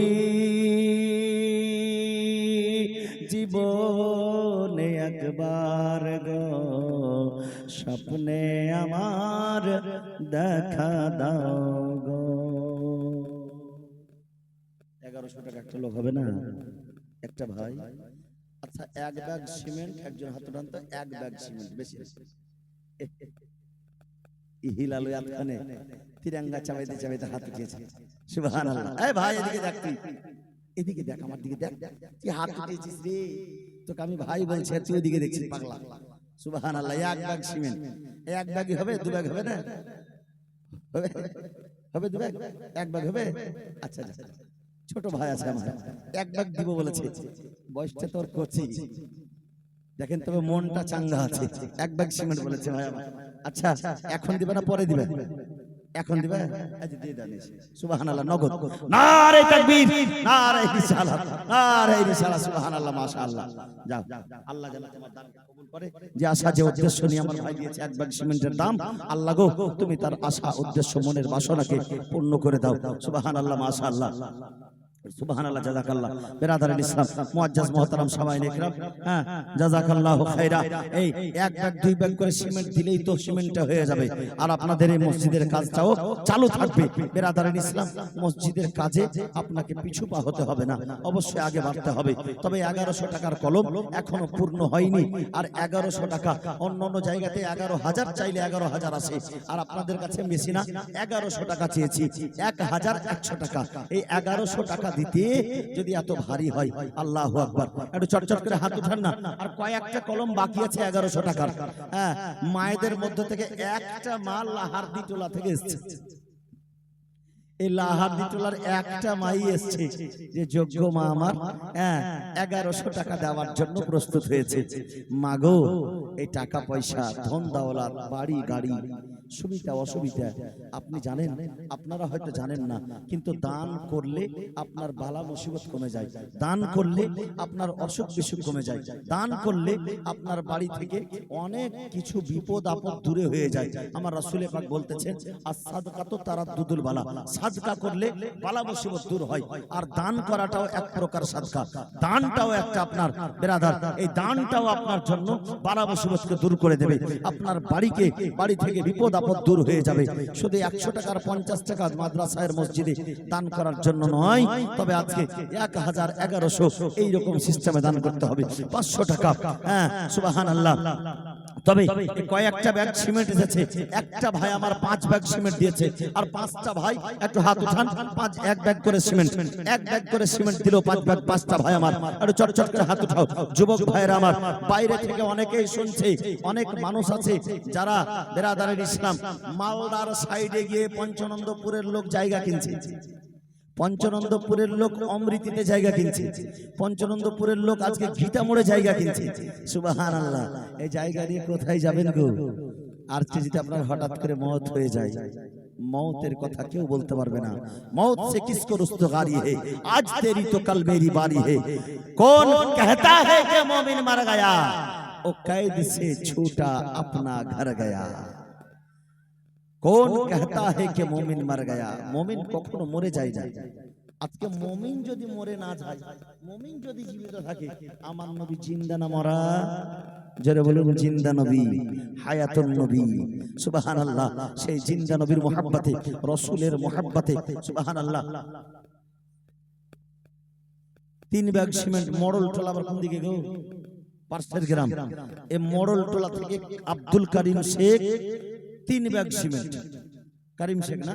Speaker 1: জীবনে একবার গো, স্বপ্নে আমার দেখা দাও গো। 1100 টাকা একটা লোক হবে না, একটা ভাই। আচ্ছা, এক ব্যাগ সিমেন্ট, একজন হাত উঠান তো, এক ব্যাগ সিমেন্ট বেশি হিলালো এতখানে তিরঙ্গা চাবাইতে চাবাইতে হাত উঠিয়েছে। সুবহানাল্লাহ। এই ভাই এদিকে দেখ, তুই এদিকে দেখ, আমার দিকে দেখ, তুই হাত উঠিয়েছিস রে, তোকে আমি ভাই বলছি আর তুই ওদিকে দেখছিস পাগলা। সুবহানাল্লাহ। এক ব্যাগ সিমেন্ট, এক ব্যাগই হবে, দু ব্যাগ হবে না? হবে হবে, দু ব্যাগ, এক ব্যাগ হবে। আচ্ছা আচ্ছা, ছোট ভাই আছে আমার, এক ব্যাগ দিব বলেছে, বয়সটা তোর করছি দেখেন, তবে মনটা চাঙ্গা আছে। এক ব্যাগ সিমেন্ট বলেছে ভাই আমার। আচ্ছা, এখন দিবে না পরে দিবে? এখন দিবে। আজ দিয়ে দেন। সুবহানাল্লাহ। নগদ। নারে তাকবীর, নারে রিসালাত, নারে রিসালাত। সুবহানাল্লাহ, মাশাআল্লাহ। যাও, আল্লাহ যেন তোমার দানকে কবুল করে। যে আশা যে উদ্দেশ্য নিয়ে আমার ভাই দিয়েছে এক ব্যাগ সিমেন্টের দাম, আল্লাহ গো তুমি তার আশা উদ্দেশ্য মনের বাসনাকে পূর্ণ করে দাও। সুবহানাল্লাহ, মাশাআল্লাহ, সুবহানাল্লাহ, জাযাকাল্লাহ। বিরাদারান ইসলাম, মুআজ্জাজ মুহতারাম সামাইন ইকরাম, হ্যাঁ, জাযাকাল্লাহু খাইরা। এই এক ব্যাগ দুই ব্যাগ করে সিমেন্ট দিলেই তো সিমেন্টটা হয়ে যাবে, আর আপনাদের এই মসজিদের কাজটাও চালু থাকবে। বিরাদারান ইসলাম, মসজিদের কাজে আপনাকে পিছু পা হতে হবে না, অবশ্যই আগে বাড়তে হবে। তবে 1100 টাকার কলম এখনো পূর্ণ হয়নি, আর 1100 টাকা অন্য অন্য জায়গাতে 11,000 চাইলে 11,000 আছে, আর আপনাদের কাছে বেশি না, 1100 টাকা চেয়েছি, 1100 টাকা। এই 1100 টাকা দিতে যদি এত ভারী হয়, আল্লাহু আকবার। একটু চটচট করে হাত উঠান না। আর কয়েকটা কলম বাকি আছে 1100 টাকার। হ্যাঁ, মায়েদের মধ্যে থেকে একটা মা লাহারদিটোলা থেকে এসেছে। এই লাহারদিটোলার একটা মাই এসেছে যে যোগ্য মা আমার, হ্যাঁ, 1100 টাকা দেওয়ার জন্য প্রস্তুত হয়েছে। মাগো, এই টাকা পয়সা, ধন দৌলত, বাড়ি গাড়ি, সুবিধা অসুবিধা আপনি জানেন, আপনারা হয়তো জানেন না, কিন্তু দান করলে আপনার বালা মুসিবত কমে যায়, দান করলে আপনার অসুখ বিসুখ কমে যায়, দান করলে আপনার বাড়ি থেকে অনেক কিছু বিপদ আপদ দূরে হয়ে যায়। আমার রাসূল পাক বলতেছেন, আস-সাদকাতু তারাদ্দুদুল বালা, সাদকা করলে বালা মুসিবত দূর হয়। আর দান করাটাও এক প্রকার সাদকা, দানটাও একটা আপনার বিরাদার, এই দানটাও আপনার জন্য বালা মুসিবতকে দূর করে দেবে। আপনার বাড়ি থেকে বিপদ আপদ দূর হয়ে যাবে। শুধু 100 টাকার 50 টাকা মাদ্রাসার মসজিদে দান করার জন্য নয়, তবে আজকে 1100 এইরকম সিস্টেমে দান করতে হবে। 500 টাকা, হ্যাঁ, সুবহানাল্লাহ। তবে কয়েকটা ব্যাগ সিমেন্ট এসেছে, একটা ভাই আমার 5 ব্যাগ সিমেন্ট দিয়েছে, আর 5টা ভাই একটু হাত উঠান, এক ব্যাগ করে সিমেন্ট, এক ব্যাগ করে সিমেন্ট দিল 5 ব্যাগ, 5টা ভাই আমার একটু চটচট করে হাত উঠাও। যুবক ভাইরা আমার, বাইরে থেকে অনেকেই শুনছে, অনেক মানুষ আছে যারা বিরাদারান ইসলাম মালদার সাইডে গিয়ে পঞ্চনন্দপুরের লোক জায়গা কিনছে, পঞ্চনন্দপুরের লোক অমৃতিতে জায়গা কিনছে, পঞ্চনন্দপুরের লোক আজকে গীতা মোড়ে জায়গা কিনছে। সুবহানাল্লাহ। এই জায়গা নিয়ে কোথায় যাবেন গো? আর যদি আপনার হঠাৎ করে মওত হয়ে যায়, মौतेर कथा क्यों बोलते पारबे ना। मौत से किसको रुस्तगारी है, आज तेरी तो कल मेरी बारी है। कौन कहता है कि मोमिन मर गया, वो कैद से छूटा अपना घर गया। कौन कहता है कि मोमिन मर गया, मोमिन कखनो मरे যায় না। আজকে মুমিন যদি মরে না যায়, মুমিন যদি জীবিত থাকে, আমার নবী জিন্দা না মরা? জোরে বলুন জিন্দা নবী, হায়াতুন নবী। সুবহানাল্লাহ। সেই জিন্দা নবীর মুহাব্বতে, রাসূলের মুহাব্বতে, সুবহানাল্লাহ। 3 ব্যাগ সিমেন্ট মডল টোলা, আবার কোন দিকে গো? পার্সের গ্রাম। এই মডল টোলা থেকে আব্দুল করিম শেখ 3 ব্যাগ সিমেন্ট। করিম শেখ না,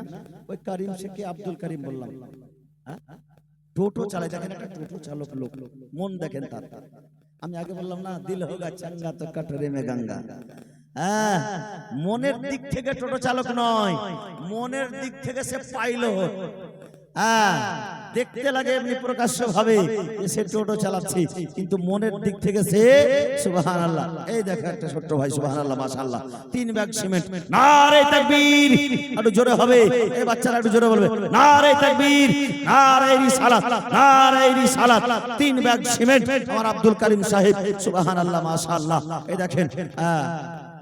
Speaker 1: ওই করিম শেখকে আব্দুল করিম বললাম। টোটো চালায়, দেখেন একটা টোটো চালক লোক, মন দেখেন তার। আমি আগে বললাম না, দিল হোগা চাঙ্গা তো কটরে মে গঙ্গা। হ্যাঁ, মনের দিক থেকে টোটো চালক নয়, মনের দিক থেকে সে পাইলট। হ্যাঁ, দেখতে লাগে এমনি প্রকাশ্য ভাবে সে টোটো চালাচ্ছে, কিন্তু মনের দিক থেকে সে সুবহানাল্লাহ। এই দেখো একটা ছোট্ট ভাই, সুবহানাল্লাহ, মাশাআল্লাহ, 3 ব্যাগ সিমেন্ট। নারে তাকবীর, একটু জোরে হবে, এই বাচ্চারা একটু জোরে বলবে, নারে তাকবীর, নারে রিসালাত, নারে রিসালাত। 3 ব্যাগ সিমেন্ট আমার আব্দুল করিম সাহেব, সুবহানাল্লাহ, মাশাআল্লাহ। এই দেখেন,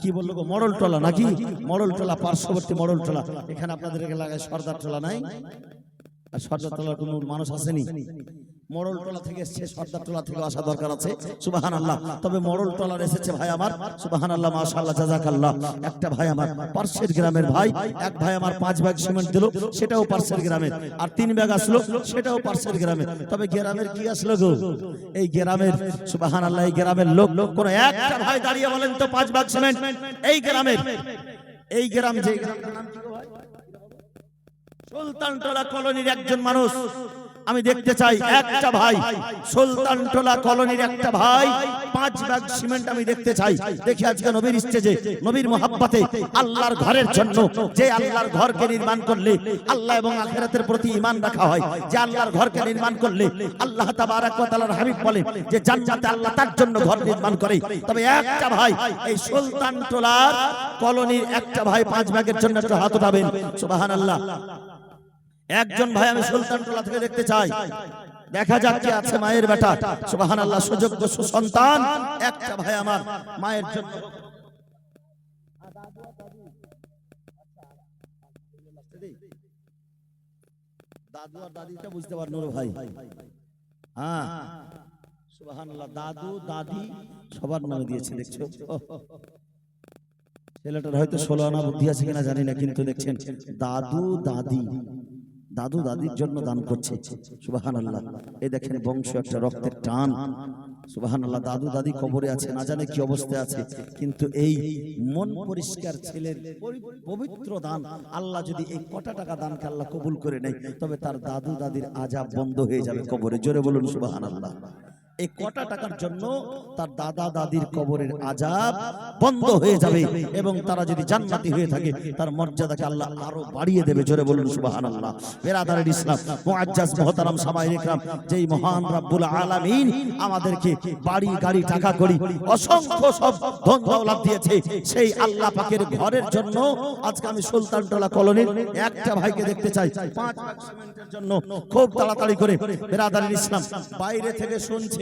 Speaker 1: কি বললো গো, মডলটোলা নাকি? মডলটোলা, পার্শ্ববর্তী মডলটোলা। এখানে আপনাদের এলাকায় সর্দারটোলা নাই? আর সর্দারটোলার কোনো মানুষ আসেনি? মডলটোলা থেকে এসেছে, সর্দারটোলা থেকে আসা দরকার আছে, সুবহানাল্লাহ। তবে মডলটোলার এসেছে ভাই আমার, সুবহানাল্লাহ, মাশাআল্লাহ, জাযাকাল্লাহ। একটা ভাই আমার পার্শ্বের গ্রামের ভাই, এক ভাই আমার 5 ব্যাগ সিমেন্ট দিল, সেটাও পার্শ্বের গ্রামের। আর 3 ব্যাগ আসলো, সেটাও পার্শ্বের গ্রামের। তবে গ্রামের কি আসলো গো? এই গ্রামের, সুবহানাল্লাহ, এই গ্রামের লোক কোন একটা ভাই দাঁড়িয়ে বলেন তো 5 ব্যাগ সিমেন্ট এই গ্রামের? এই গ্রাম, যে গ্রামের নাম কি গো ভাই? সুলতানটোলা কলোনির একজন মানুষ আমি দেখতে চাই, একটা ভাই, সুলতানটোলা কলোনির একটা ভাই 5 ব্যাগ সিমেন্ট আমি দেখতে চাই। দেখি আজকে নবীর স্টেজে, নবীর মহব্বতে, আল্লাহর ঘরের জন্য, যে আল্লাহর ঘরকে নির্মাণ করলে আল্লাহ এবং আখিরাতের প্রতি ঈমান রাখা হয়, যে আল্লাহর ঘরকে নির্মাণ করলে আল্লাহ তাবারাক ওয়া তাআলার হাবিব বলে যে জান্নাতে আল্লাহ তার জন্য ঘর নির্মাণ করে। তবে একটা ভাই এই সুলতানটোলার কলোনির একটা ভাই 5 ব্যাগের জন্য একটু হাত উঠাবেন, সুবহানাল্লাহ। একজন ভাই আমি সুলতানটোলা থেকে দেখতে চাই। দেখা যাক কে আছে মায়ের বেটা, সুবহানাল্লাহ, সুযোগ্য সুসন্তান একটা ভাই আমার মায়ের জন্য। দাদু আর দাদিটা বুঝতে পার নুর ভাই, হ্যাঁ, সুবহানাল্লাহ, দাদু দাদি সবার নামে দিয়েছে, দেখছো? ছেলেটার হয়তো 16 আনা বুদ্ধি আছে কিনা জানি না, কিন্তু দেখছেন দাদু দাদি, দাদু দাদির জন্য দান করছে, সুবহানাল্লাহ। এই দেখেন বংশ, একটা রক্তের টান, সুবহানাল্লাহ। দাদু দাদি কবরে আছে, না জানে কি অবস্থায় আছে, কিন্তু এই মন পরিষ্কার ছেলের পবিত্র দান, আল্লাহ যদি এই কটা টাকা দানকে আল্লাহ কবুল করে নেয়, তবে তার দাদু দাদির আযাব বন্ধ হয়ে যাবে কবরে। জোরে বলুন সুবহানাল্লাহ। এই কটা টাকার জন্য তার দাদা দাদির কবরের আযাব বন্ধ হয়ে যাবে, এবং তারা যদি জান্নাতি হয়ে থাকে তার মর্যাদাকে আল্লাহ আরো বাড়িয়ে দেবে। জোরে বলুন সুবহানাল্লাহ। বেরাদারের ইসলাম, মুআজ্জাজ মুহতারাম সামাইয়ে ইকরাম, যেই মহান রব্বুল আলামিন আমাদেরকে বাড়ি গাড়ি টাকা করি অসংখ্য সব ধন দৌলত দিয়েছে, সেই আল্লাহ পাকের ঘরের জন্য আজকে আমি সুলতানটোলা কলোনির একটা ভাইকে দেখতে চাই 5 লাখ সিমেন্টের জন্য খুব তাড়াতাড়ি করে। বেরাদারের ইসলাম, বাইরে থেকে শুনছি,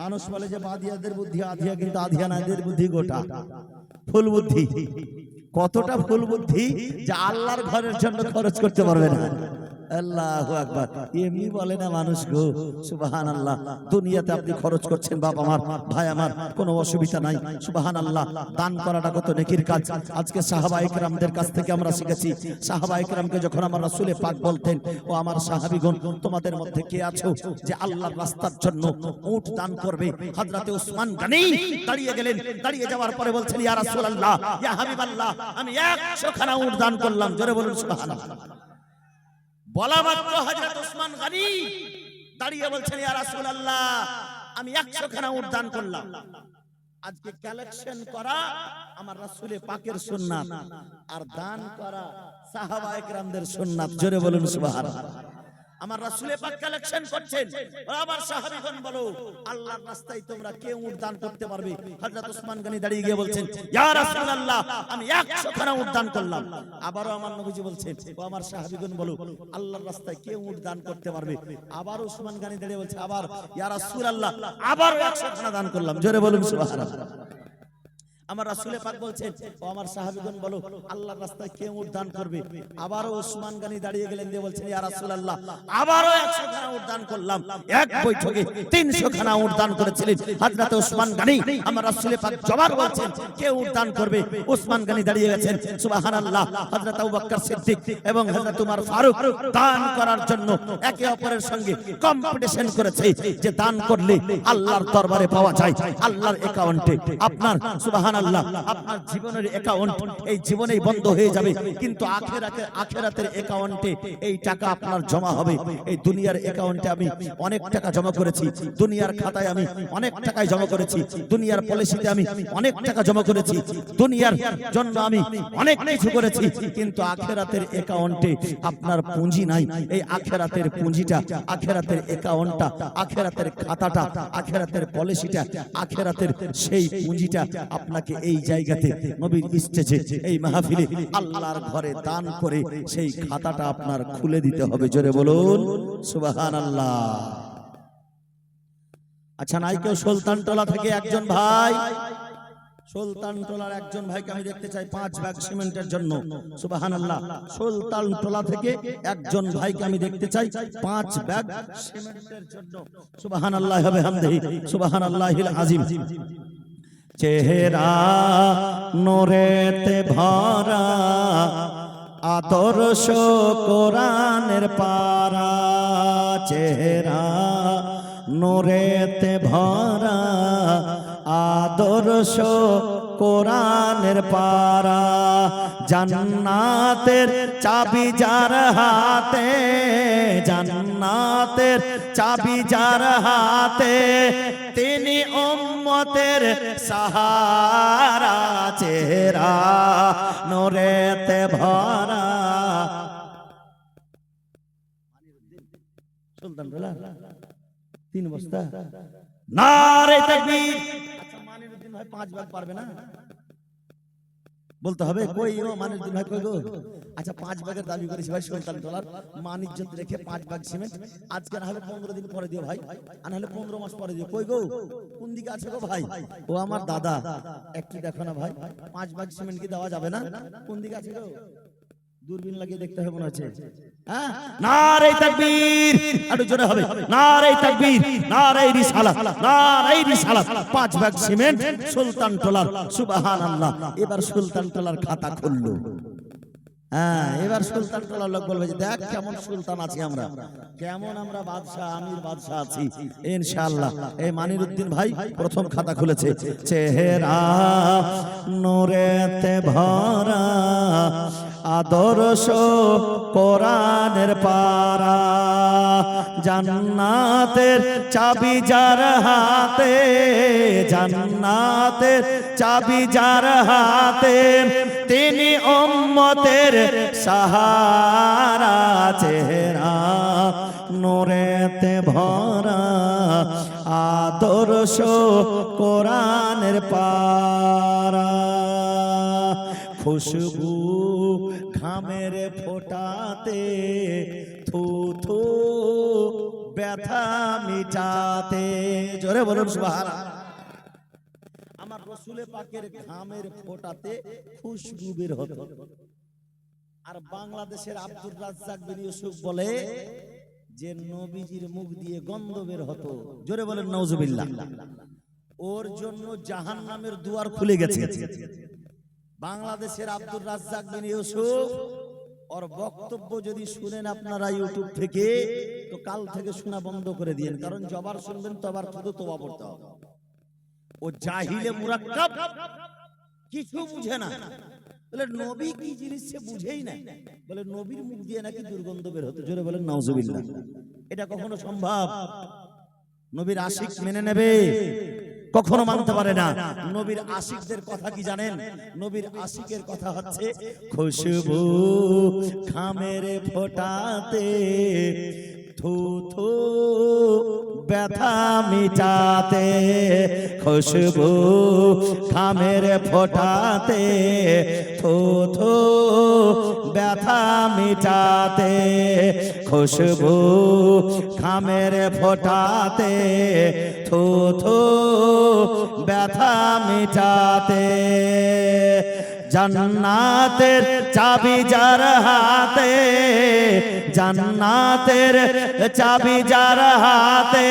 Speaker 1: মানুষ বলে যে বাদিয়াদের বুদ্ধি আধিয়া, কিন্তু আধিয়া নাদের বুদ্ধি গোটা, ফুল বুদ্ধি। কতটা ফুল বুদ্ধি যে আল্লাহর ঘরের জন্য খরচ করতে পারবে না। আল্লাহু আকবার। এমনি বলে না মানুষ গো, সুবহানাল্লাহ। দুনিয়াতে আপনি খরচ করছেন, বাপ আমার, ভাই আমার, কোনো অসুবিধা নাই, সুবহানাল্লাহ। দান করাটা কত নেকির কাজ। আজকে সাহাবায়ে কেরামদের কাছ থেকে আমরা শিখেছি। সাহাবায়ে কেরামকে যখন আমার রাসূলে পাক বলতেন, ও আমার সাহাবীগণ, তোমাদের মধ্যে কে আছো যে আল্লাহর রাস্তার জন্য উট দান করবে? হযরতে উসমান গনি দাঁড়িয়ে গেলেন। দাঁড়িয়ে যাওয়ার পরে বলছেন, ইয়া রাসূলুল্লাহ, ইয়া হাবিবাল্লাহ, আমি 100 খানা উট দান করলাম। জোরে বলুন সুবহানাল্লাহ। বলা মাত্র হযরত উসমান গনি দাঁড়িয়ে বলছেন, ইয়া রাসূলুল্লাহ, আমি 100 খানা উট দান করলাম। আজকে কালেকশন করা আমার রাসূলে পাকের সুন্নাত, আর দান করা সাহাবায়ে কেরামদের সুন্নাত। জোরে বলুন সুবহানাল্লাহ। আমার রাসূলে পাক কালেকশন করছেন, আমার সাহাবীগণ বলো, আল্লাহর রাস্তায় তোমরা কে উট দান করতে পারবে? হযরত উসমান গনি দাঁড়িয়ে গিয়ে বলছেন, ইয়া রাসূলুল্লাহ, আমি 100 খানা উট দান করলাম। আবারো আমার নবীজি বলছেন, ও আমার সাহাবীগণ বলো, আল্লাহর রাস্তায় কে উট দান করতে পারবে? আবার উসমান গনি দাঁড়িয়ে বলছে, আবার ইয়া রাসূলুল্লাহ, আবার 100 খানা দান করলাম। জোরে বলুন সুবহানাল্লাহ। আমার রাসূলে পাক বলছেন, ও আমার সাহাবীগণ বলো, আল্লাহর রাস্তায় কে উট দান করবে? আবারো উসমান গনি দাঁড়িয়ে গেলেন, দিয়ে বলছেন, ইয়া রাসূলুল্লাহ, আবারো 100 খানা উট দান করলাম। এক বৈঠকে 300 খানা উট দান করেছিলেন হযরত উসমান গনি। আমার রাসূলে পাক জবাব বলছেন, কে উট দান করবে? উসমান গনি দাঁড়িয়ে গেছেন, সুবহানাল্লাহ। হযরত আবু বকর সিদ্দিক এবং হযরত উমর ফারুক দান করার জন্য একে অপরের সঙ্গে কম্পিটিশন করেছে, যে দান করলে আল্লাহর দরবারে পাওয়া যায়, আল্লাহর অ্যাকাউন্টে আপনার, সুবহানাল্লাহ, সুবহানাল্লাহ। আপনার জীবনের অ্যাকাউন্ট এই জীবনেই বন্ধ হয়ে যাবে, কিন্তু আখিরাতের অ্যাকাউন্টে এই টাকা আপনার জমা হবে। এই দুনিয়ার অ্যাকাউন্টে আমি অনেক টাকা জমা করেছি, দুনিয়ার খাতায় আমি অনেক টাকায় জমা করেছি, দুনিয়ার পলিসিতে আমি অনেক টাকা জমা করেছি, দুনিয়ার জন্য আমি অনেক কিছু করেছি, কিন্তু আখিরাতের অ্যাকাউন্টে আপনার পুঁজি নাই। এই আখিরাতের পুঁজিটা, আখিরাতের অ্যাকাউন্টটা, আখিরাতের খাতাটা, আখিরাতের পলিসিটা, আখিরাতের সেই পুঁজিটা আপনাকে এই জায়গাতে নবীর স্টেজে এই মাহফিলে আল্লাহর ঘরে দান করে সেই খাতাটা আপনার খুলে দিতে হবে। জোরে বলুন সুবহানাল্লাহ। আচ্ছা, নাই কেউ সুলতানটোলা থেকে একজন ভাই? সুলতানটোলার একজন ভাইকে আমি দেখতে চাই 5 ব্যাগ সিমেন্টের জন্য। সুবহানাল্লাহ। সুলতানটোলা থেকে একজন ভাইকে আমি দেখতে চাই 5 ব্যাগ সিমেন্টের জন্য। সুবহানাল্লাহ হবে হামদিহি, সুবহানাল্লাহিল আযীম। চেহারা নূরেতে ভরা, আদর্শ কোরআনের পারা, চেহারা নূরেতে ভরা, আদর্শ কোরআনের পারা, জান্নাতের চাবি যার হাতে, জান্নাতের চাবি যার হাতে, তিনি উম্মতের সাহারা, চেহারা নূরেতে ভরা। সুলতানটোলা 3 বস্তা। নারে তাকবীর। আচ্ছা, মানিরউদ্দিন ভাই 5 ভাগ পারবে না বলতে হবে? কই ও মানিরউদ্দিন ভাই কই গো? আচ্ছা, 5 ভাগের দাবি করেছি ভাই সুলতানটোলার। মান ইজ্জত রেখে 5 ভাগ সিমেন্ট আজকে না হলে 15 দিন পরে দিও ভাই, আর না হলে 15 মাস পরে দিও। কই গো? কোন দিকে আছে গো ভাই? ও আমার দাদা, একটু দেখো না ভাই, 5 ভাগ সিমেন্ট কি দেওয়া যাবে না? কোন দিকে আছে গো? দূরবীন লাগিয়ে দেখতে হবে মনে হচ্ছে। হ্যাঁ, নারে তাকবীর। একটু জোরে হবে। নারে তাকবীর, নারে রিসালাত, নারে রিসালাত। 5 ভাগ সিমেন্ট সুলতানটোলার। সুবহানাল্লাহ। এবার সুলতানটোলার খাতা খুললো। হ্যাঁ, এবার সুলতানটোলার লোক বলবে যে দেখ কেমন সুলতান আছি আমরা, কেমন আমরা বাদশা, আমির বাদশা আছি ইনশাআল্লাহ। এই মানিরউদ্দিন ভাই প্রথম খাতা খুলেছে। চেহারা নূরেতে ভরা, আদর্শ কোরআনের পারা, জান্নাতের চাবি যার হাতে, জান্নাতের চাবি যার হাতে, তিনি উম্মতের সাহারা, চেহারা নূরেতে ভরা, আদর্শ কোরআনের পারা, খুশবু ঘামের ফোটাতে, থু থু ব্যথা মিটাতে। জোরে বলুন সুবহানাল্লাহ। আমার রাসূলে পাকের ঘামের ফোটাতে খুশবু বের হতো। আর বাংলাদেশের আব্দুর রাজ্জাক বিন ইউসুফ বলে যে নবীজির মুখ দিয়ে গন্ধ বের হতো। জোরে বলেন নাউজুবিল্লাহ। ওর জন্য জাহান্নামের দুয়ার খুলে গেছে। বাংলাদেশের আব্দুর রাজ্জাক বিন ইউসুফ, ওর বক্তব্য যদি শুনেন আপনারা ইউটিউব থেকে, তো কাল থেকে শোনা বন্ধ করে দিয়েন, কারণ জবার শুনবেন তো আবার শুধু তোবা পড়তে হবে। ও জাহিলে মুরাক্কাব, কিছু বুঝে না। বলে নবী কি জিনিস সে বুঝেই না। বলে নবীর মুখ দিয়ে নাকি দুর্গন্ধ বের হতো। জোরে বলেন নাউজুবিল্লাহ। এটা কখনো সম্ভব? নবীর আশিক মেনে নেবে? কখনো মানতে পারে না। নবীর আশিকদের কথা কি জানেন? নবীর আশিকের কথা হচ্ছে খুশবু ঘামের ফোটাতে, থু থু ব্যথা মিটাতে, খুশবু ঘামের ফোটাতে, থু থু ব্যথা মিটাতে, খুশবু ঘামের ফোটাতে, থু থু ব্যথা মিটাতে, জান্নাতের চাবি যার হাতে, জান্নাতের চাবি যার হাতে,